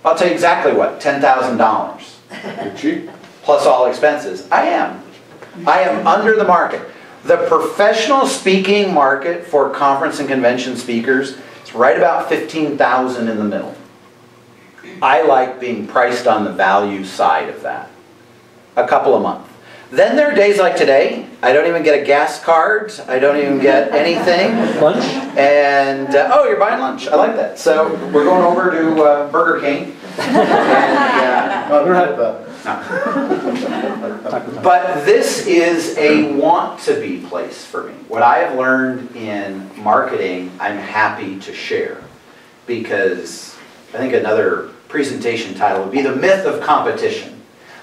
I'll tell you exactly what, $10,000. Cheap. Plus all expenses. I am under the market. The professional speaking market for conference and convention speakers is right about $15,000 in the middle. I like being priced on the value side of that. A couple a month. Then there are days like today, I don't even get a gas card, I don't even get anything. Lunch? And, oh, you're buying lunch, I like that. So we're going over to Burger King. And, No, don't have that. no. But this is a want-to-be place for me. What I have learned in marketing, I'm happy to share. Because I think another presentation title would be The Myth of Competition.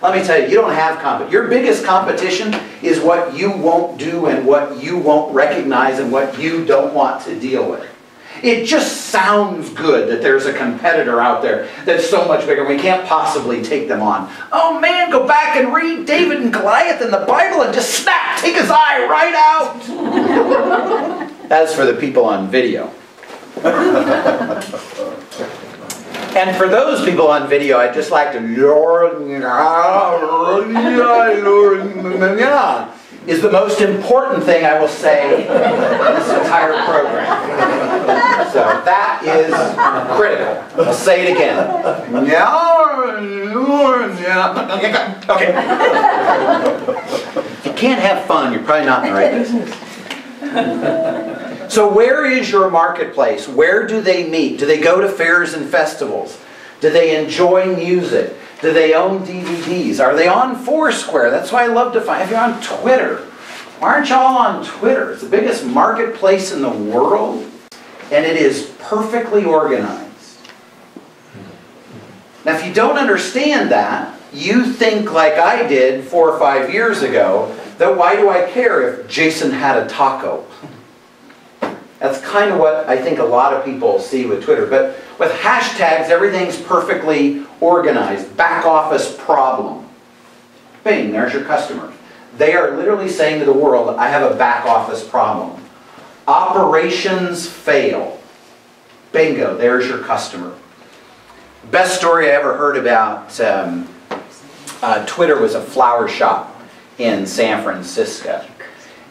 Let me tell you, you don't have competition. Your biggest competition is what you won't do and what you won't recognize and what you don't want to deal with. It just sounds good that there's a competitor out there that's so much bigger, we can't possibly take them on. Oh man, go back and read David and Goliath in the Bible and just snap, take his eye right out. As for the people on video. And for those people on video, I'd just like to, is the most important thing I will say in this entire program. So that is critical. I'll say it again. Okay. If you can't have fun, you're probably not in the right business. So where is your marketplace? Where do they meet? Do they go to fairs and festivals? Do they enjoy music? Do they own DVDs? Are they on Foursquare? That's why I love to find. If you're on Twitter, why aren't y'all on Twitter? It's the biggest marketplace in the world, and it is perfectly organized. Now, if you don't understand that, you think like I did 4 or 5 years ago, that why do I care if Jason had a taco? That's kind of what I think a lot of people see with Twitter. But with hashtags, everything's perfectly organized. Back office problem. Bing, there's your customer. They are literally saying to the world, I have a back office problem. Operations fail. Bingo, there's your customer. Best story I ever heard about Twitter was a flower shop in San Francisco.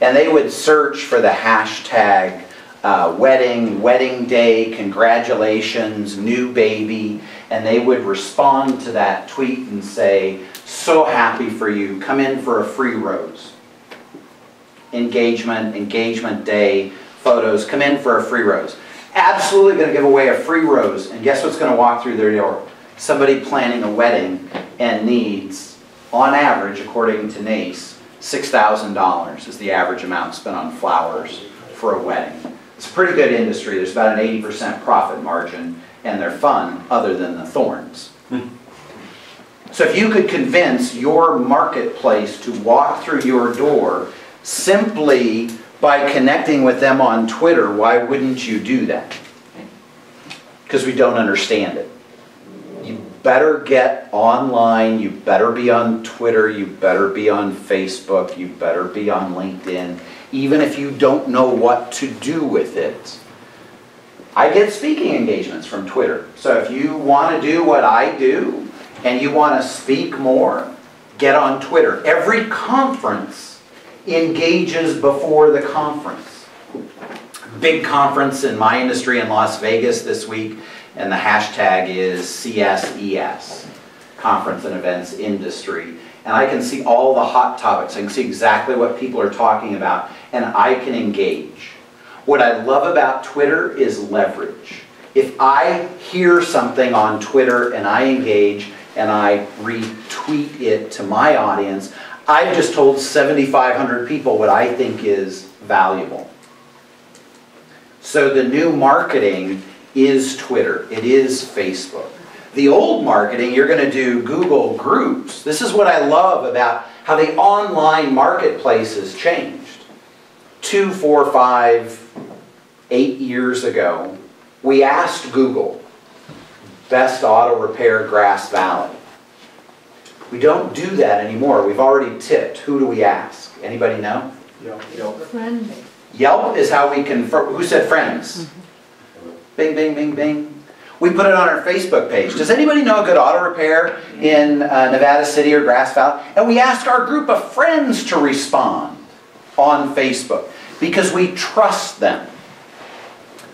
And they would search for the hashtag wedding, wedding day, congratulations, new baby, and they would respond to that tweet and say, so happy for you, come in for a free rose. Engagement, engagement day, photos, come in for a free rose. Absolutely going to give away a free rose, and guess what's going to walk through their door? Somebody planning a wedding and needs, on average, according to NACE, $6,000 is the average amount spent on flowers for a wedding. It's a pretty good industry. There's about an 80% profit margin, and they're fun other than the thorns. So if you could convince your marketplace to walk through your door simply by connecting with them on Twitter, why wouldn't you do that? Because we don't understand it. You better get online, you better be on Twitter, you better be on Facebook, you better be on LinkedIn, even if you don't know what to do with it. I get speaking engagements from Twitter. So if you want to do what I do, and you want to speak more, get on Twitter. Every conference engages before the conference. Big conference in my industry in Las Vegas this week, and the hashtag is CSES, Conference and Events Industry. And I can see all the hot topics. I can see exactly what people are talking about, and I can engage. What I love about Twitter is leverage. If I hear something on Twitter and I engage, and I retweet it to my audience, I've just told 7,500 people what I think is valuable. So the new marketing is Twitter. It is Facebook. The old marketing, you're going to do Google Groups. This is what I love about how the online marketplace has changed. 2, 4, 5, 8 years ago, we asked Google, best auto repair Grass Valley. We don't do that anymore. We've already tipped. Who do we ask? Anybody know? Yelp. Friend. Yelp is how we can, who said friends? Bing, bing, bing, bing. We put it on our Facebook page. Does anybody know a good auto repair in Nevada City or Grass Valley? And we ask our group of friends to respond on Facebook because we trust them.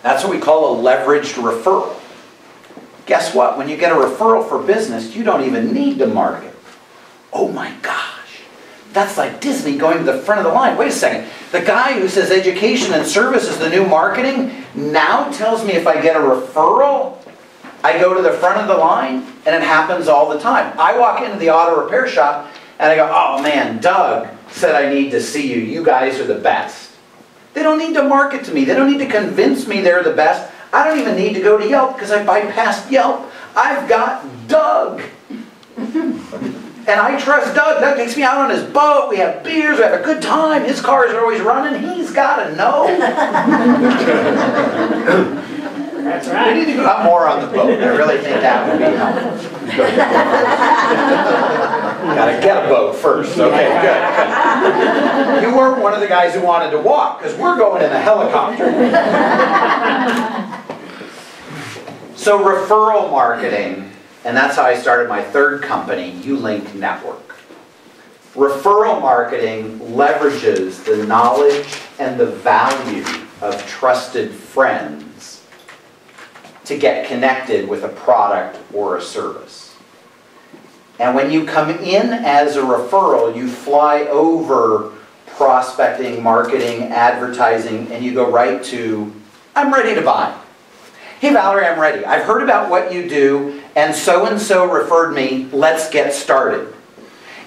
That's what we call a leveraged referral. Guess what? When you get a referral for business, you don't even need to market. Oh my gosh. That's like Disney going to the front of the line. Wait a second. The guy who says education and service is the new marketing now tells me if I get a referral, I go to the front of the line, and it happens all the time. I walk into the auto repair shop, and I go, oh man, Doug said I need to see you. You guys are the best. They don't need to market to me. They don't need to convince me they're the best. I don't even need to go to Yelp because I bypassed Yelp. I've got Doug. And I trust Doug. Doug takes me out on his boat. We have beers. We have a good time. His cars are always running. He's got to know. That's right. We need to go out more on the boat. I really think that would be helpful. Got to get a boat first. Okay, good. You weren't one of the guys who wanted to walk because we're going in a helicopter. So referral marketing, and that's how I started my third company, U-Link Network. Referral marketing leverages the knowledge and the value of trusted friends to get connected with a product or a service. And when you come in as a referral, you fly over prospecting, marketing, advertising, and you go right to, I'm ready to buy. Hey Valerie, I'm ready. I've heard about what you do, and so referred me. Let's get started.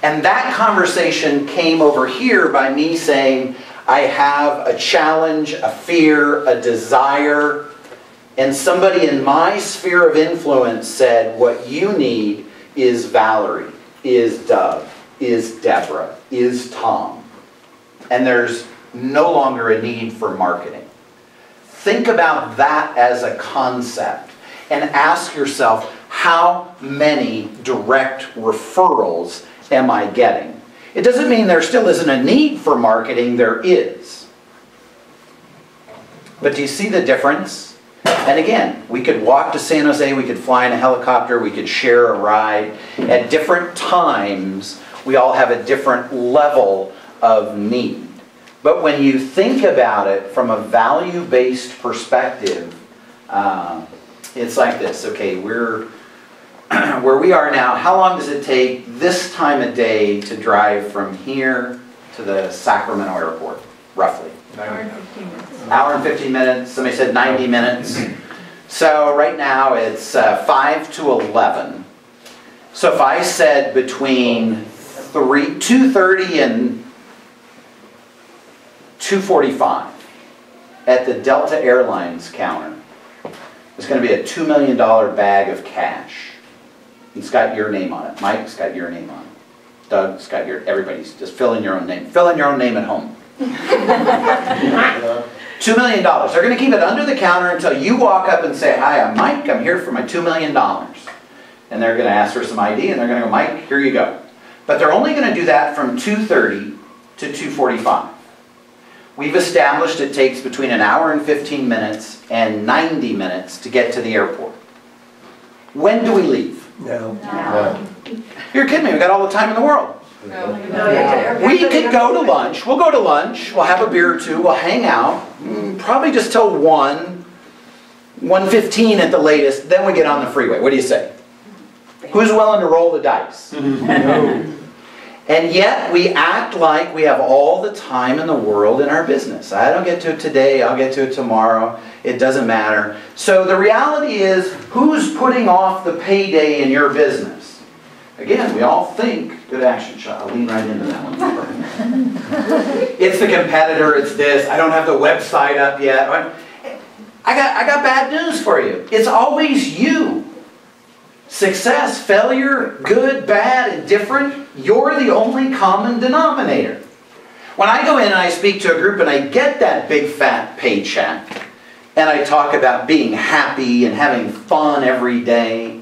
And that conversation came over here by me saying, I have a challenge, a fear, a desire, and somebody in my sphere of influence said, what you need is Valerie, is Doug, is Deborah, is Tom. And there's no longer a need for marketing. Think about that as a concept and ask yourself, how many direct referrals am I getting? It doesn't mean there still isn't a need for marketing, there is. But do you see the difference? And again, we could walk to San Jose, we could fly in a helicopter, we could share a ride. At different times, we all have a different level of need. But when you think about it from a value-based perspective, it's like this. Okay, we're where we are now. How long does it take this time of day to drive from here to the Sacramento airport, roughly? Hour and 15 minutes. Hour and 15 minutes. Somebody said 90 minutes. So right now it's 5 to 11. So if I said between 2:30 and 2:45 at the Delta Airlines counter, it's going to be a $2 million bag of cash. It's got your name on it. Mike's got your name on it. Doug's got your, everybody's, just fill in your own name. Fill in your own name at home. $2 million. They're going to keep it under the counter until you walk up and say, hi, I'm Mike, I'm here for my $2 million. And they're going to ask for some ID and they're going to go, Mike, here you go. But they're only going to do that from 2:30 to 2:45. We've established it takes between an hour and 15 minutes and 90 minutes to get to the airport. When do we leave? No. You're kidding me, we got all the time in the world. No. We could go to lunch, we'll go to lunch, we'll have a beer or two, we'll hang out, probably just till 1:15 at the latest, then we get on the freeway. What do you say? Who's willing to roll the dice? And yet we act like we have all the time in the world in our business. I don't get to it today, I'll get to it tomorrow. It doesn't matter. So the reality is, who's putting off the payday in your business? Again, we all think, good action shot, I'll lean right into that one. It's the competitor, it's this, I don't have the website up yet. I got bad news for you. It's always you. Success, failure, good, bad, indifferent, you're the only common denominator. When I go in and I speak to a group and I get that big fat paycheck, and I talk about being happy and having fun every day,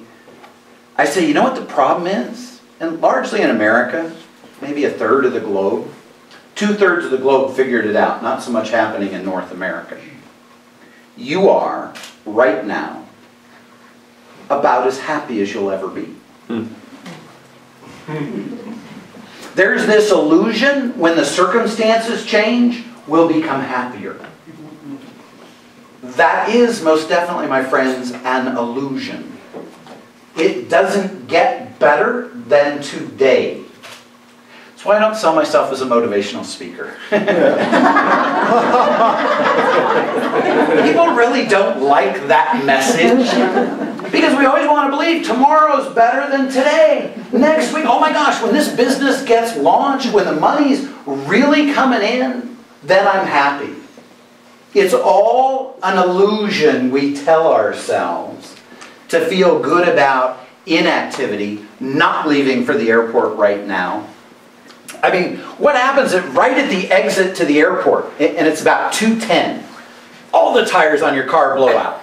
I say, you know what the problem is? And largely in America, maybe a third of the globe, 2/3 of the globe figured it out, not so much happening in North America. You are, right now, about as happy as you'll ever be. There's this illusion, when the circumstances change, we'll become happier. That is most definitely, my friends, an illusion. It doesn't get better than today. That's why I don't sell myself as a motivational speaker. People really don't like that message. Because we always want to believe tomorrow's better than today. Next week, oh my gosh, when this business gets launched, when the money's really coming in, then I'm happy. It's all an illusion we tell ourselves to feel good about inactivity, not leaving for the airport right now. I mean, what happens if right at the exit to the airport, and it's about 2:10, all the tires on your car blow out?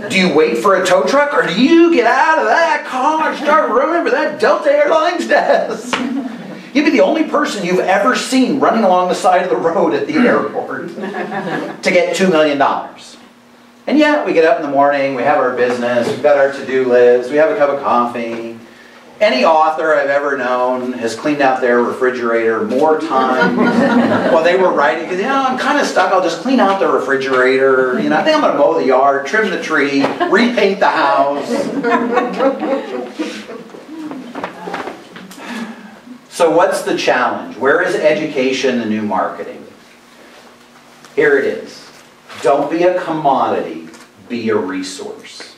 Do you wait for a tow truck, or do you get out of that car and start running for that Delta Airlines desk? You'd be the only person you've ever seen running along the side of the road at the airport to get $2 million. And yet, we get up in the morning, we have our business, we've got our to-do list, we have a cup of coffee. Any author I've ever known has cleaned out their refrigerator more times while they were writing. You know, I'm kind of stuck, I'll just clean out the refrigerator. You know, I think I'm going to mow the yard, trim the tree, repaint the house. So what's the challenge? Where is education the new marketing? Here it is. Don't be a commodity, be a resource.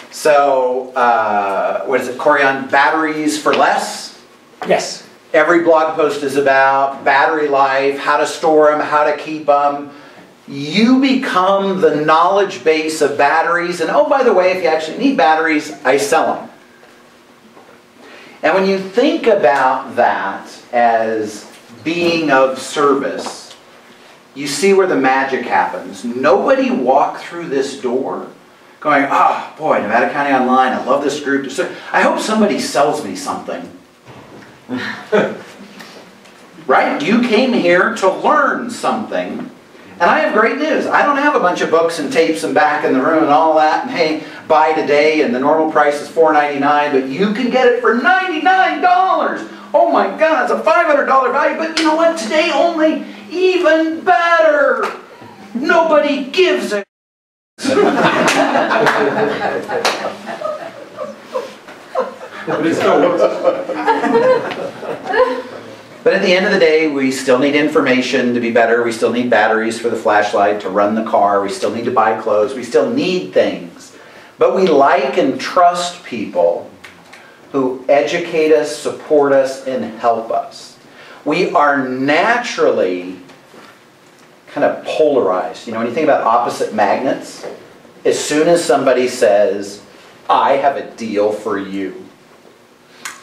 So, what is it, Corian? Batteries for less? Yes. Every blog post is about battery life, how to store them, how to keep them. You become the knowledge base of batteries. And oh, by the way, if you actually need batteries, I sell them. And when you think about that as being of service, you see where the magic happens. Nobody walked through this door going, oh boy, Nevada County Online, I love this group. I hope somebody sells me something. Right? You came here to learn something. And I have great news. I don't have a bunch of books and tapes and back in the room and all that. And hey, buy today and the normal price is $4.99, but you can get it for $99. Oh my God, it's a $500 value. But you know what? Today only, even better. Nobody gives a But it still works. But at the end of the day, we still need information to be better. We still need batteries for the flashlight to run the car. We still need to buy clothes. We still need things. But we like and trust people who educate us, support us, and help us. We are naturally kind of polarized. You know, when you think about opposite magnets, as soon as somebody says, I have a deal for you.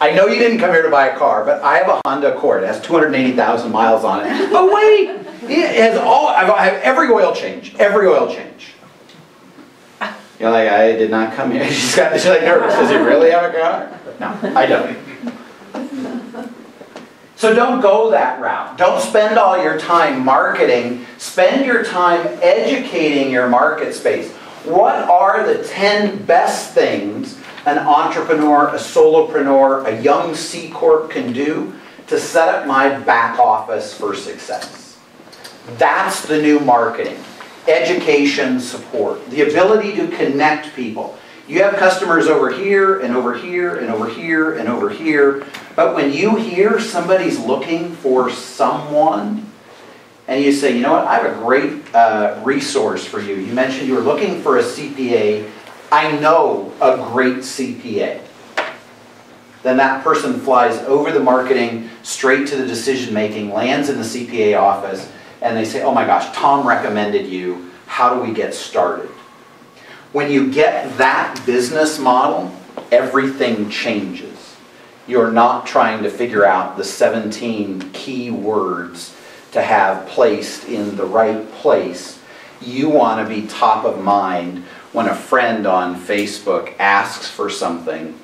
I know you didn't come here to buy a car, but I have a Honda Accord. It has 280,000 miles on it. But wait, it has I have every oil change. Every oil change. You're like, I did not come here. She's like nervous. Does he really have a car? No, I don't. So don't go that route. Don't spend all your time marketing. Spend your time educating your market space. What are the 10 best things an entrepreneur, a solopreneur, a young C Corp can do to set up my back office for success? That's the new marketing. Education, support. The ability to connect people. You have customers over here, and over here, and over here, and over here. But when you hear somebody's looking for someone, and you say, you know what, I have a great resource for you. You mentioned you were looking for a CPA. I know a great CPA. Then that person flies over the marketing, straight to the decision making, lands in the CPA office, and they say, oh my gosh, Tom recommended you. How do we get started? When you get that business model, everything changes. You're not trying to figure out the 17 key words to have placed in the right place. You want to be top of mind when a friend on Facebook asks for something.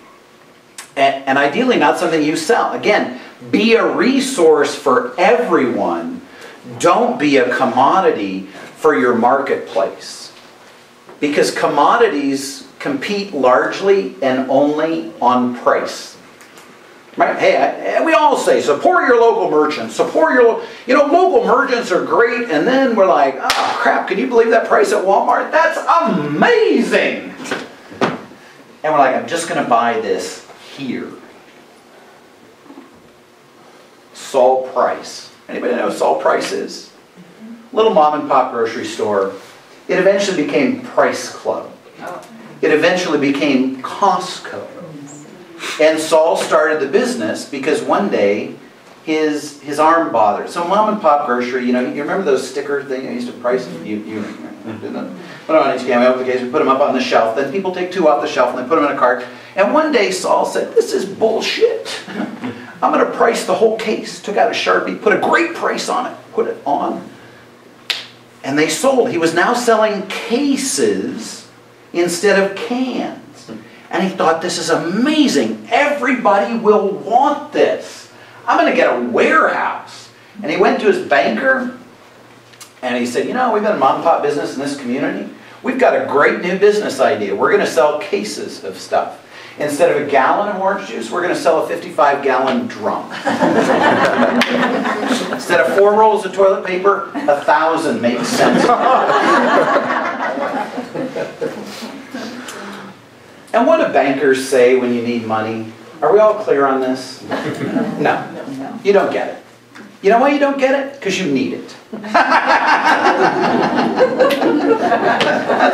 And ideally not something you sell. Again, be a resource for everyone. Don't be a commodity for your marketplace. Because commodities compete largely and only on price. Right? Hey, we all say, support your local merchants. Support your, local merchants are great. And then we're like, oh crap, can you believe that price at Walmart? That's amazing. And we're like, I'm just going to buy this here. Sol Price. Anybody know what Sol Price is? Little mom and pop grocery store. It eventually became Price Club. It eventually became Costco. And Saul started the business because one day his arm bothered. So mom and pop grocery, you remember those sticker things I used to price? You didn't. Put on each case, we put them up on the shelf. Then people take 2 off the shelf and they put them in a cart. And one day Saul said, this is bullshit. I'm going to price the whole case. Took out a Sharpie, put a great price on it, put it on. And they sold. He was now selling cases instead of cans. And he thought, this is amazing. Everybody will want this. I'm going to get a warehouse. And he went to his banker And he said, you know, we've been a mom and pop business in this community. We've got a great new business idea. We're going to sell cases of stuff. Instead of a gallon of orange juice, we're going to sell a 55-gallon drum. Instead of 4 rolls of toilet paper, 1,000 makes sense. And what do bankers say when you need money? Are we all clear on this? No. You don't get it. You know why you don't get it? Because you need it. That's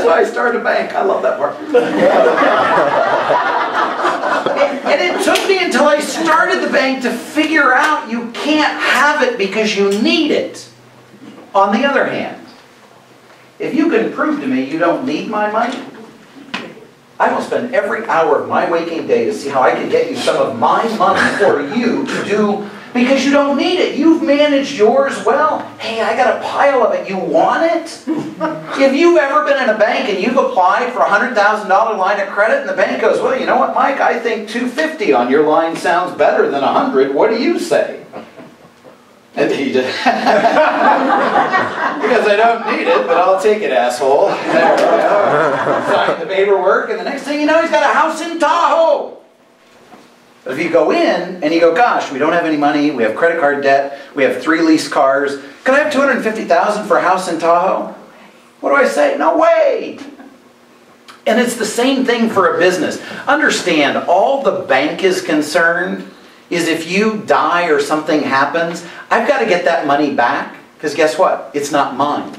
why I started a bank. I love that part. And it took me until I started the bank to figure out you can't have it because you need it. On the other hand, if you can prove to me you don't need my money, I will spend every hour of my waking day to see how I can get you some of my money for you to do, because you don't need it. You've managed yours well. Hey, I got a pile of it. You want it? If you've ever been in a bank and you've applied for a $100,000 line of credit and the bank goes, well, you know what, Mike, I think $250 on your line sounds better than $100. What do you say? And he just, because I don't need it, but I'll take it, asshole. There we go. Sign the paperwork, and the next thing you know, he's got a house in Tahoe. But if you go in and you go, gosh, we don't have any money, we have credit card debt, we have 3 leased cars, can I have $250,000 for a house in Tahoe? What do I say? No way! And it's the same thing for a business. Understand, all the bank is concerned is if you die or something happens, I've got to get that money back, because guess what? It's not mine.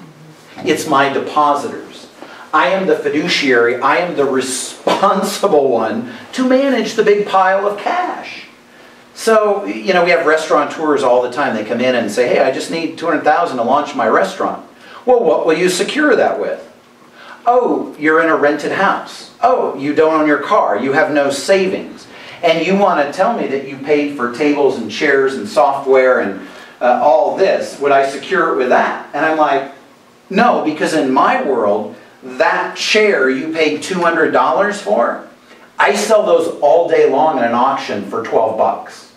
It's my depositors. I am the fiduciary. I am the responsible one to manage the big pile of cash. So, you know, we have restaurateurs all the time. They come in and say, hey, I just need $200,000 to launch my restaurant. Well, what will you secure that with? Oh, you're in a rented house. Oh, you don't own your car. You have no savings. And you want to tell me that you paid for tables and chairs and software and all this. Would I secure it with that? And I'm like, no, because in my world, that chair you paid $200 for, I sell those all day long in an auction for 12 bucks.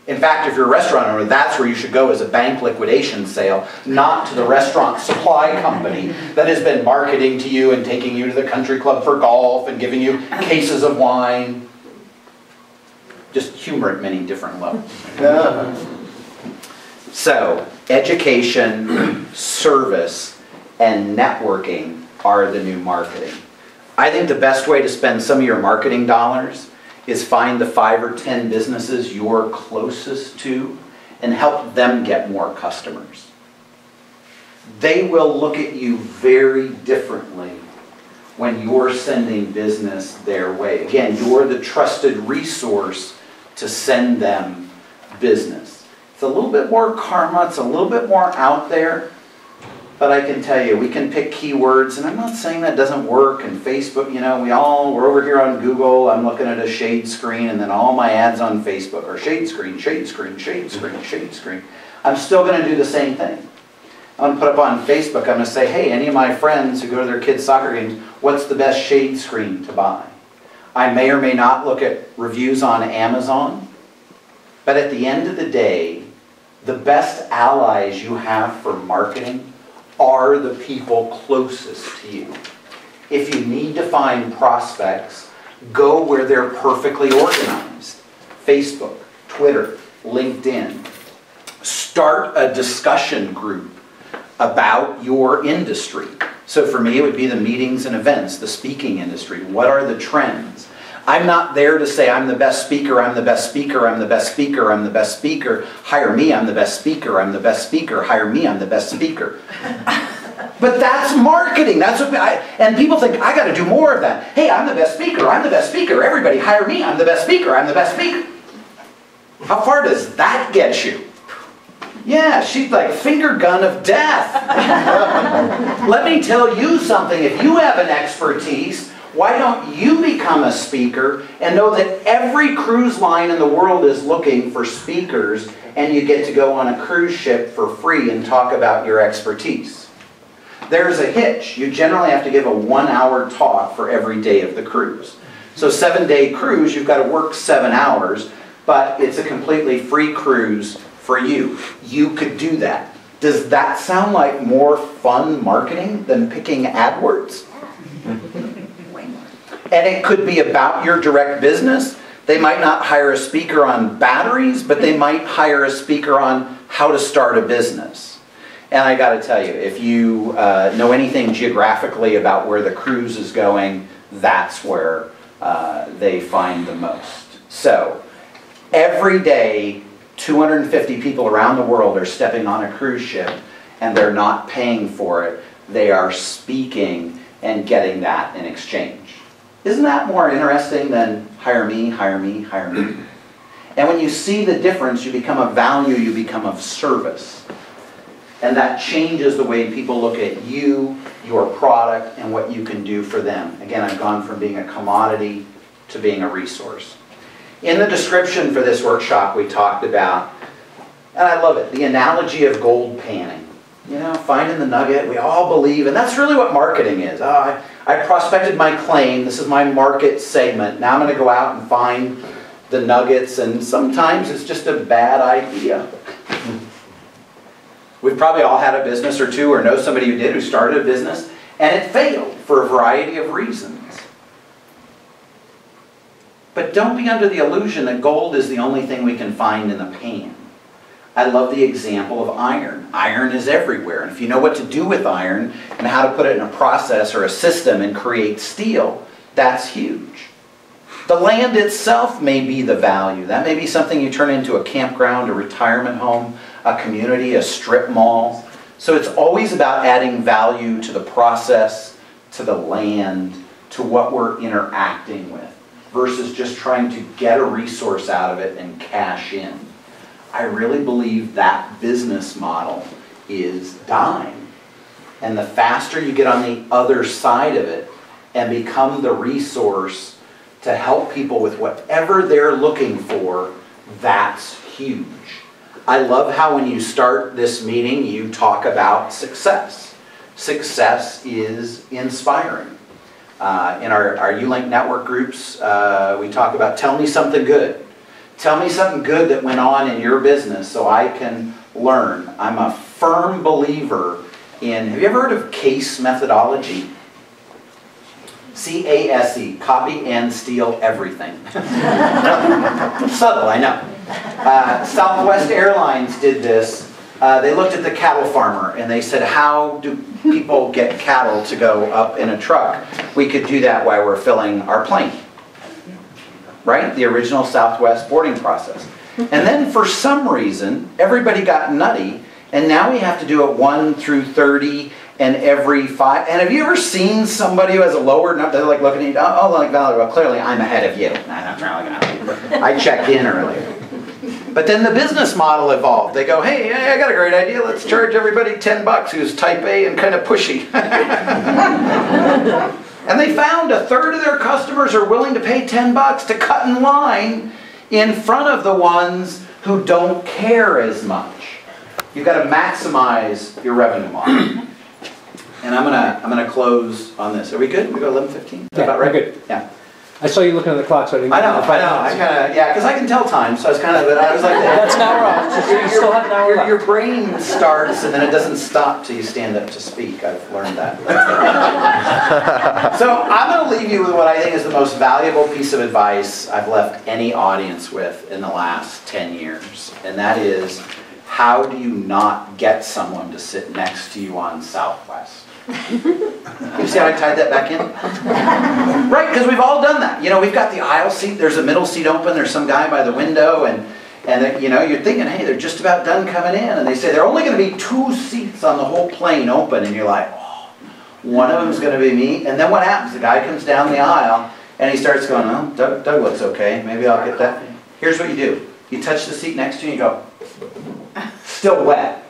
In fact, if you're a restaurant owner, that's where you should go as a bank liquidation sale, not to the restaurant supply company that has been marketing to you and taking you to the country club for golf and giving you cases of wine. Just humor at many different levels. So, education, service, and networking are the new marketing. I think the best way to spend some of your marketing dollars is find the 5 or 10 businesses you're closest to and help them get more customers. They will look at you very differently when you're sending business their way. Again, you're the trusted resource to send them business. It's a little bit more karma, it's a little bit more out there, but I can tell you, we can pick keywords, and I'm not saying that doesn't work, and Facebook, you know, we're over here on Google, I'm looking at a shade screen, and then all my ads on Facebook are shade screen, shade screen, shade screen, shade screen. I'm still going to do the same thing. I'm going to put up on Facebook, I'm going to say, hey, any of my friends who go to their kids' soccer games, what's the best shade screen to buy? I may or may not look at reviews on Amazon, but at the end of the day, the best allies you have for marketing are the people closest to you. If you need to find prospects, go where they're perfectly organized. Facebook, Twitter, LinkedIn. Start a discussion group about your industry. So for me, it would be the meetings and events, the speaking industry. What are the trends? I'm not there to say I'm the best speaker, I'm the best speaker, I'm the best speaker, I'm the best speaker. Hire me, I'm the best speaker, I'm the best speaker. Hire me, I'm the best speaker. But that's marketing. That's what and people think, I got to do more of that. Hey, I'm the best speaker, I'm the best speaker. Everybody hire me, I'm the best speaker, I'm the best speaker. How far does that get you? Yeah, she's like finger gun of death. Let me tell you something. If you have an expertise, why don't you become a speaker and know that every cruise line in the world is looking for speakers, and you get to go on a cruise ship for free and talk about your expertise. There's a hitch. You generally have to give a 1-hour talk for every day of the cruise. So 7-day cruise, you've got to work 7 hours, but it's a completely free cruise for you. You could do that. Does that sound like more fun marketing than picking AdWords? And it could be about your direct business. They might not hire a speaker on batteries, but they might hire a speaker on how to start a business. And I got to tell you, if you know anything geographically about where the cruise is going, that's where they find the most. So, every day, 250 people around the world are stepping on a cruise ship, and they're not paying for it. They are speaking and getting that in exchange. Isn't that more interesting than hire me, hire me, hire me? And when you see the difference, you become of value, you become of service. And that changes the way people look at you, your product, and what you can do for them. Again, I've gone from being a commodity to being a resource. In the description for this workshop, we talked about, and I love it, the analogy of gold panning. You know, finding the nugget, we all believe, and that's really what marketing is. Oh, I prospected my claim, this is my market segment, now I'm going to go out and find the nuggets, and sometimes it's just a bad idea. We've probably all had a business or two, or know somebody who did, who started a business, and it failed for a variety of reasons. But don't be under the illusion that gold is the only thing we can find in the pan. I love the example of iron. Iron is everywhere, and if you know what to do with iron and how to put it in a process or a system and create steel, that's huge. The land itself may be the value. That may be something you turn into a campground, a retirement home, a community, a strip mall. So it's always about adding value to the process, to the land, to what we're interacting with, versus just trying to get a resource out of it and cash in. I really believe that business model is dying. And the faster you get on the other side of it and become the resource to help people with whatever they're looking for, that's huge. I love how when you start this meeting, you talk about success. Success is inspiring. In our ULink network groups, we talk about tell me something good. Tell me something good that went on in your business so I can learn. I'm a firm believer in, have you ever heard of CASE methodology? C-A-S-E, copy and steal everything. Subtle, I know. Southwest Airlines did this. They looked at the cattle farmer and they said, how do people get cattle to go up in a truck? We could do that while we're filling our plane. Right? The original Southwest boarding process. And then for some reason, everybody got nutty, and now we have to do it 1 through 30 and every 5. And have you ever seen somebody who has a lower number? They're like looking at you, oh, like Valerie, well, clearly I'm ahead of you. I checked in earlier. But then the business model evolved. They go, hey, I got a great idea. Let's charge everybody $10 who's type A and kind of pushy. And they found 1/3 of their customers are willing to pay $10 to cut in line in front of the ones who don't care as much. You've got to maximize your revenue model. And I'm gonna close on this. Are we good? We go 11:15? Is that about right? Good. Yeah. I saw you looking at the clock, so I didn't. I know. I kind of, yeah, because I can tell time, so I was kind of, I was like, that's an hour off. You still have an hour left. Your brain starts and then it doesn't stop till you stand up to speak. I've learned that. So I'm going to leave you with what I think is the most valuable piece of advice I've left any audience with in the last 10 years, and that is, how do you not get someone to sit next to you on Southwest? You see how I tied that back in? Right, because we've all done that. You know, we've got the aisle seat, there's a middle seat open, there's some guy by the window, and you know, you're thinking, hey, they're just about done coming in, and they say, there are only going to be 2 seats on the whole plane open, and you're like, oh, one of them's going to be me, and then what happens? The guy comes down the aisle, and he starts going, oh, Doug looks okay, maybe I'll get that. Here's what you do. You touch the seat next to you, and you go, still wet.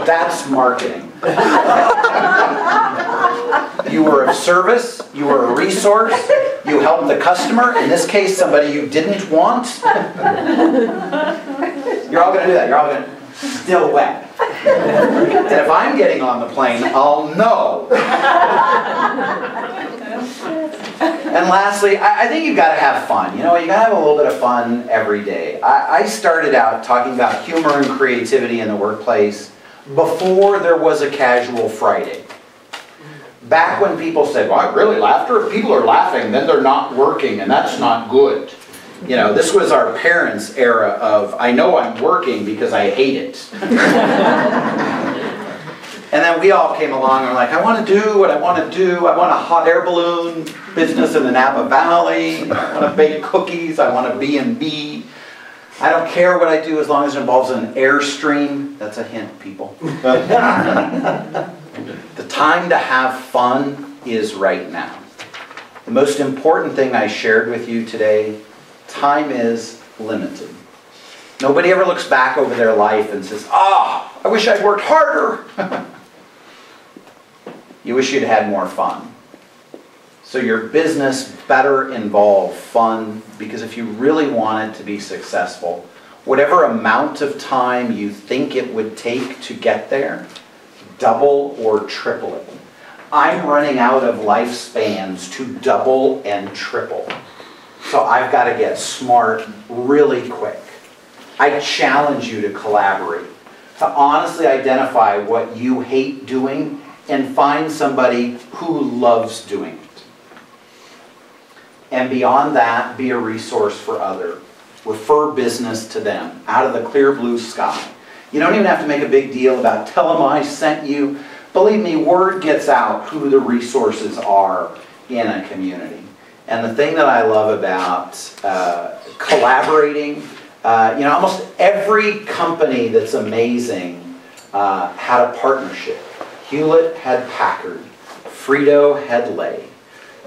That's marketing. You were of service, you were a resource, you helped the customer, in this case somebody you didn't want. You're all going to do that, you're all going to still wet. And if I'm getting on the plane, I'll know. And lastly, I think you've got to have fun. You know, you got to have a little bit of fun every day. I started out talking about humor and creativity in the workplace before there was a casual Friday. Back when people said, well, I really laughed, or if people are laughing, then they're not working, and that's not good. You know, this was our parents' era of, I know I'm working because I hate it. And then we all came along and were like, I want to do what I want to do. I want a hot air balloon business in the Napa Valley. I want to bake cookies. I want a B&B. I don't care what I do as long as it involves an Airstream. That's a hint, people. The time to have fun is right now. The most important thing I shared with you today, time is limited. Nobody ever looks back over their life and says, ah, I wish I'd worked harder. You wish you'd had more fun. So your business better involve fun, because if you really want it to be successful, whatever amount of time you think it would take to get there, double or triple it. I'm running out of lifespans to double and triple. So I've got to get smart really quick. I challenge you to collaborate, to honestly identify what you hate doing and find somebody who loves doing it. And beyond that, be a resource for others. Refer business to them out of the clear blue sky. You don't even have to make a big deal about tell them I sent you. Believe me, word gets out who the resources are in a community. And the thing that I love about collaborating, you know, almost every company that's amazing had a partnership. Hewlett had Packard, Frito had Lay,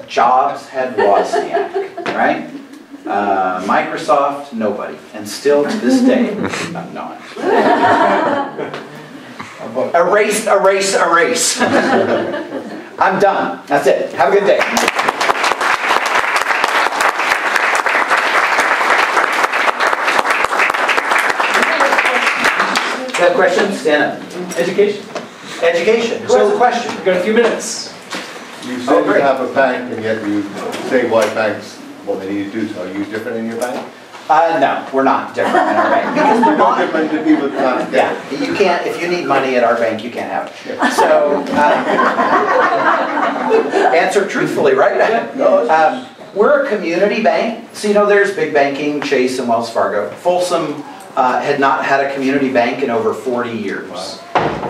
Jobs had Wozniak, right? Microsoft, nobody. And still to this day, no. Erase, erase, erase. I'm done. That's it. Have a good day. You have questions? Stand up. Education. Education. Who has a question? We've got a few minutes. You said you have a bank, and yet you say why banks, what they need to do. So are you different in your bank? No, we're not different in our bank. Because You're not different to people that can't. Yeah, you can't, if you need money at our bank, you can't have it. So, answer truthfully, right? No, we're a community bank. So, you know, there's big banking, Chase and Wells Fargo. Folsom had not had a community bank in over 40 years. Wow.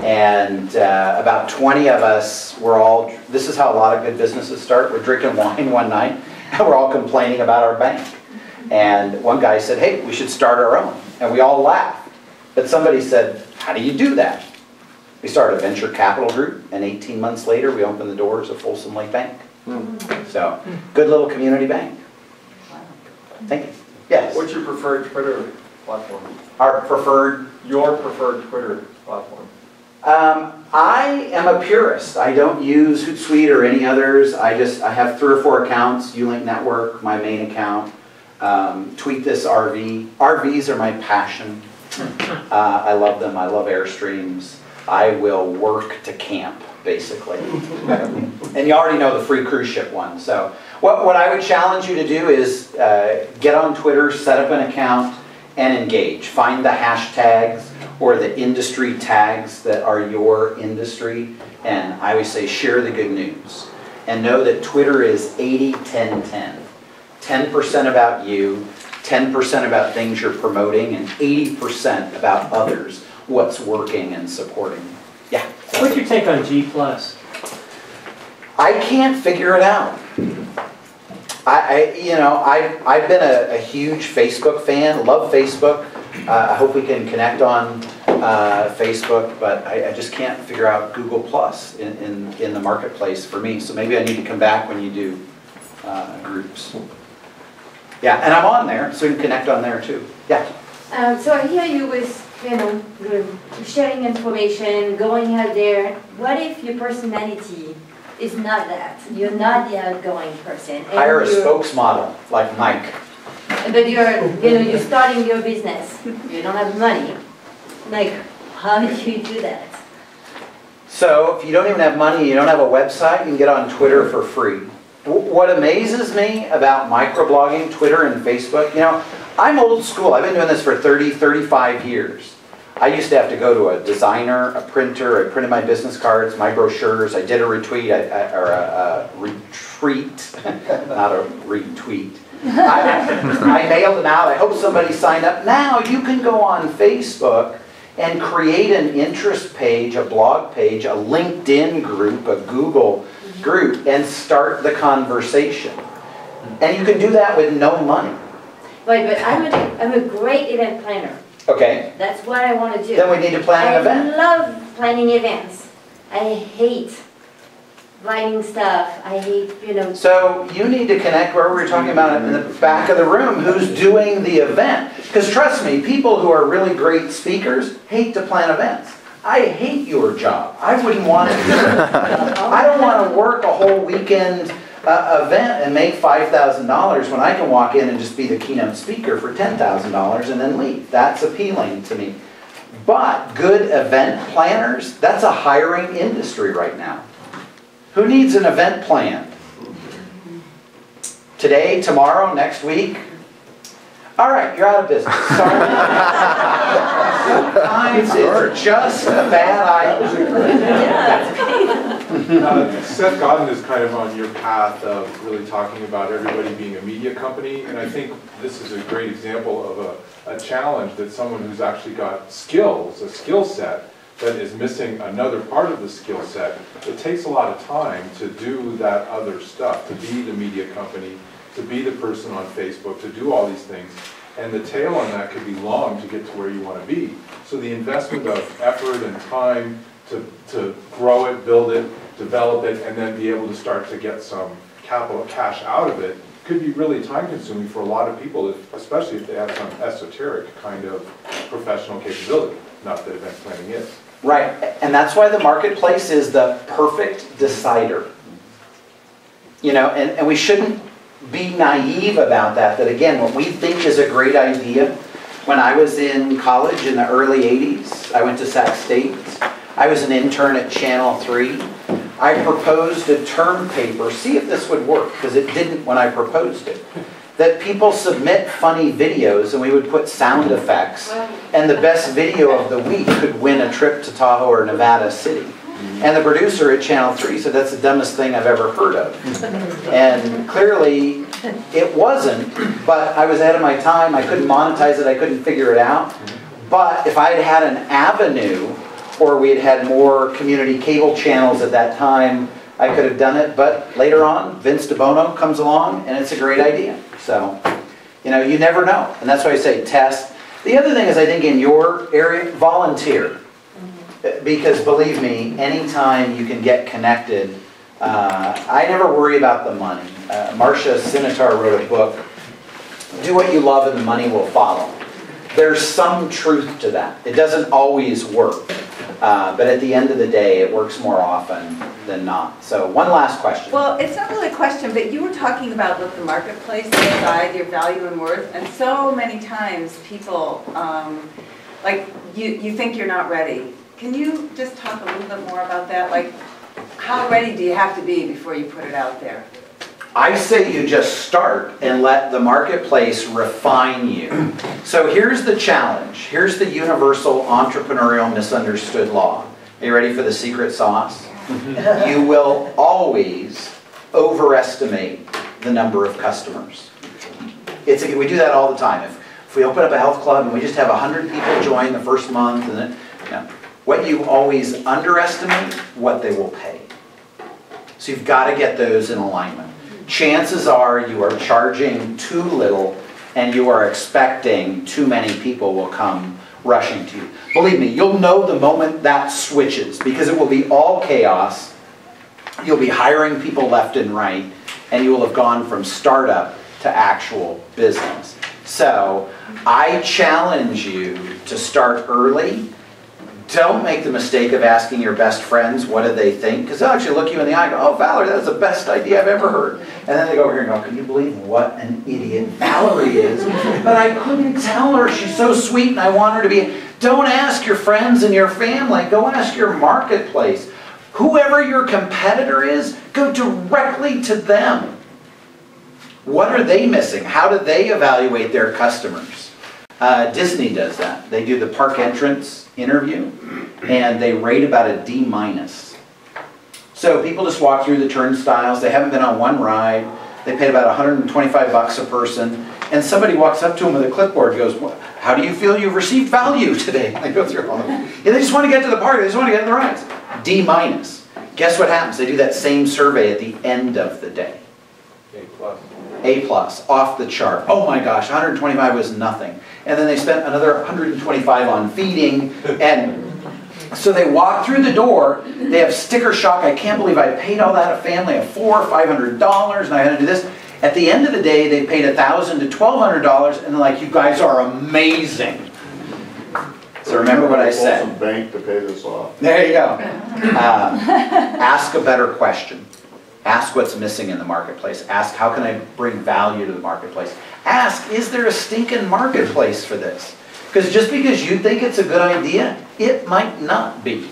And about 20 of us were all, this is how a lot of good businesses start. We're drinking wine one night, and we're all complaining about our bank. And one guy said, hey, we should start our own. And we all laughed. But somebody said, how do you do that? We started a venture capital group, and 18 months later, we opened the doors of Folsom Lake Bank. So, good little community bank. Thank you. Yes? What's your preferred Twitter platform? Our preferred? Your preferred Twitter platform. I am a purist. I don't use Hootsuite or any others. I have 3 or 4 accounts. Ulink Network, my main account. Tweet This RV. RVs are my passion. I love them. I love Airstreams. I will work to camp, basically. And you already know the free cruise ship one. So what I would challenge you to do is get on Twitter, set up an account, and engage. Find the hashtags or the industry tags that are your industry. And I always say share the good news. And know that Twitter is 80-10-10. 10% about you, 10% about things you're promoting, and 80% about others, what's working and supporting. Yeah. What's your take on G+? I can't figure it out. I've been a huge Facebook fan, love Facebook. I hope we can connect on Facebook, but I just can't figure out Google Plus in the marketplace for me. So maybe I need to come back when you do groups. Yeah, and I'm on there, so you can connect on there too. Yeah. So I hear you with, you're sharing information, going out there. What if your personality is not that? You're not the outgoing person. Hire a spokesmodel like Mike. But you're starting your business. You don't have money. Like, how do you do that? So if you don't even have money, you don't have a website, you can get on Twitter for free. What amazes me about microblogging, Twitter and Facebook, you know, I'm old school. I've been doing this for 30, 35 years. I used to have to go to a designer, a printer. I printed my business cards, my brochures. I did a retweet, or a retreat, not a retweet. I mailed them out. I hope somebody signed up. Now you can go on Facebook and create an interest page, a blog page, a LinkedIn group, a Google group, and start the conversation. And you can do that with no money. Right, but I'm a great event planner. Okay. That's what I want to do. Then we need to plan an event. I love planning events. I hate writing stuff. I hate, you know. So you need to connect where we were talking about in the back of the room, who's doing the event. Because trust me, people who are really great speakers hate to plan events. I hate your job. I wouldn't want to do it. I don't want to work a whole weekend event and make $5,000 when I can walk in and just be the keynote speaker for $10,000 and then leave. That's appealing to me. But good event planners, that's a hiring industry right now. Who needs an event plan? Today, tomorrow, next week? All right, you're out of business. Sorry. Sometimes it's just a bad idea. Seth Godin is kind of on your path of really talking about everybody being a media company, and I think this is a great example of a challenge that someone who's actually got skills, a skill set, that is missing another part of the skill set. It takes a lot of time to do that other stuff, to be the media company, to be the person on Facebook, to do all these things. And the tail on that could be long to get to where you want to be. So the investment of effort and time to grow it, build it, develop it, and then be able to start to get some capital cash out of it could be really time consuming for a lot of people, especially if they have some esoteric kind of professional capability. Not that event planning is. Right, and that's why the marketplace is the perfect decider. You know, and we shouldn't be naive about that, that again, what we think is a great idea. When I was in college in the early 80s, I went to Sac State. I was an intern at Channel 3. I proposed a term paper, see if this would work, because it didn't when I proposed it. That people submit funny videos and we would put sound effects, and the best video of the week could win a trip to Tahoe or Nevada City. And the producer at Channel 3 said, that's the dumbest thing I've ever heard of. And clearly it wasn't, but I was ahead of my time. I couldn't monetize it, I couldn't figure it out. But if I had had an avenue, or we had had more community cable channels at that time, I could have done it. But later on, Vince DeBono comes along and it's a great idea. So, you know, you never know. And that's why I say test. The other thing is, I think in your area, volunteer. Because believe me, anytime you can get connected, I never worry about the money. Marcia Sinitar wrote a book, Do What You Love and the Money Will Follow. There's some truth to that. It doesn't always work. But at the end of the day, it works more often than not. So one last question. Well, it's not really a question, but you were talking about the marketplace inside, your value and worth, and so many times people, like, you think you're not ready. Can you just talk a little bit more about that? Like, how ready do you have to be before you put it out there? I say you just start and let the marketplace refine you. So here's the challenge. Here's the universal entrepreneurial misunderstood law. Are you ready for the secret sauce? You will always overestimate the number of customers. We do that all the time. If we open up a health club and we just have 100 people join the first month, and then, no. What you always underestimate, what they will pay. So you've got to get those in alignment. Chances are you are charging too little and you are expecting too many people will come rushing to you. Believe me, you'll know the moment that switches, because it will be all chaos. You'll be hiring people left and right, and you will have gone from startup to actual business. So I challenge you to start early. Don't make the mistake of asking your best friends, what do they think? Because they'll actually look you in the eye and go, oh, Valerie, that's the best idea I've ever heard. And then they go over here and go, can you believe what an idiot Valerie is? But I couldn't tell her. She's so sweet and I want her to be. Don't ask your friends and your family. Go ask your marketplace. Whoever your competitor is, go directly to them. What are they missing? How do they evaluate their customers? Disney does that. They do the park entrance interview, and they rate about a D-. So people just walk through the turnstiles, they haven't been on one ride, they paid about $125 a person, and somebody walks up to them with a clipboard and goes, how do you feel you've received value today? I go through all of them. Yeah, they just want to get to the party, they just want to get in the rides. D-. Guess what happens? They do that same survey at the end of the day. A+, off the chart. Oh my gosh, 125 was nothing. And then they spent another 125 on feeding, and so they walk through the door, they have sticker shock, I can't believe I paid all that, a family of $400 or $500, and I had to do this. At the end of the day, they paid $1,000 to $1,200, and they're like, you guys are amazing. So remember what I said. Some bank to pay this off. There you go. Ask a better question. Ask what's missing in the marketplace. Ask, how can I bring value to the marketplace? Ask, is there a stinking marketplace for this? Because just because you think it's a good idea, it might not be.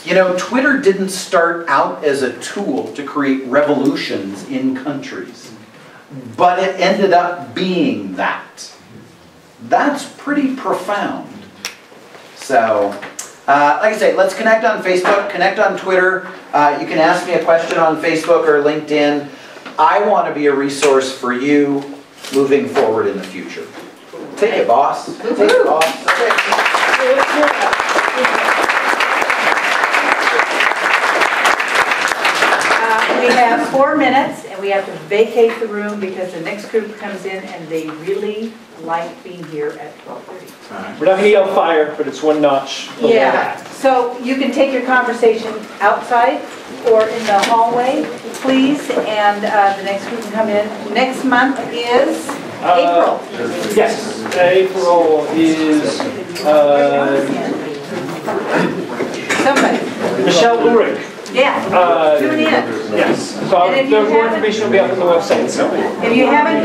You know, Twitter didn't start out as a tool to create revolutions in countries, but it ended up being that. That's pretty profound. So, like I say, let's connect on Facebook, connect on Twitter. You can ask me a question on Facebook or LinkedIn. I want to be a resource for you moving forward in the future. Take it, boss. Take it, boss. We have 4 minutes, and we have to vacate the room because the next group comes in and they really like being here at 12:30. We're not gonna yell fire, but it's one notch below Yeah, that. so you can take your conversation outside or in the hallway, please, and the next group can come in. Next month is April. Yes, April is Somebody. Michelle Ulrich. Yeah, tune in. Yes, so And if you the more haven't- information will be up on the website. If you haven't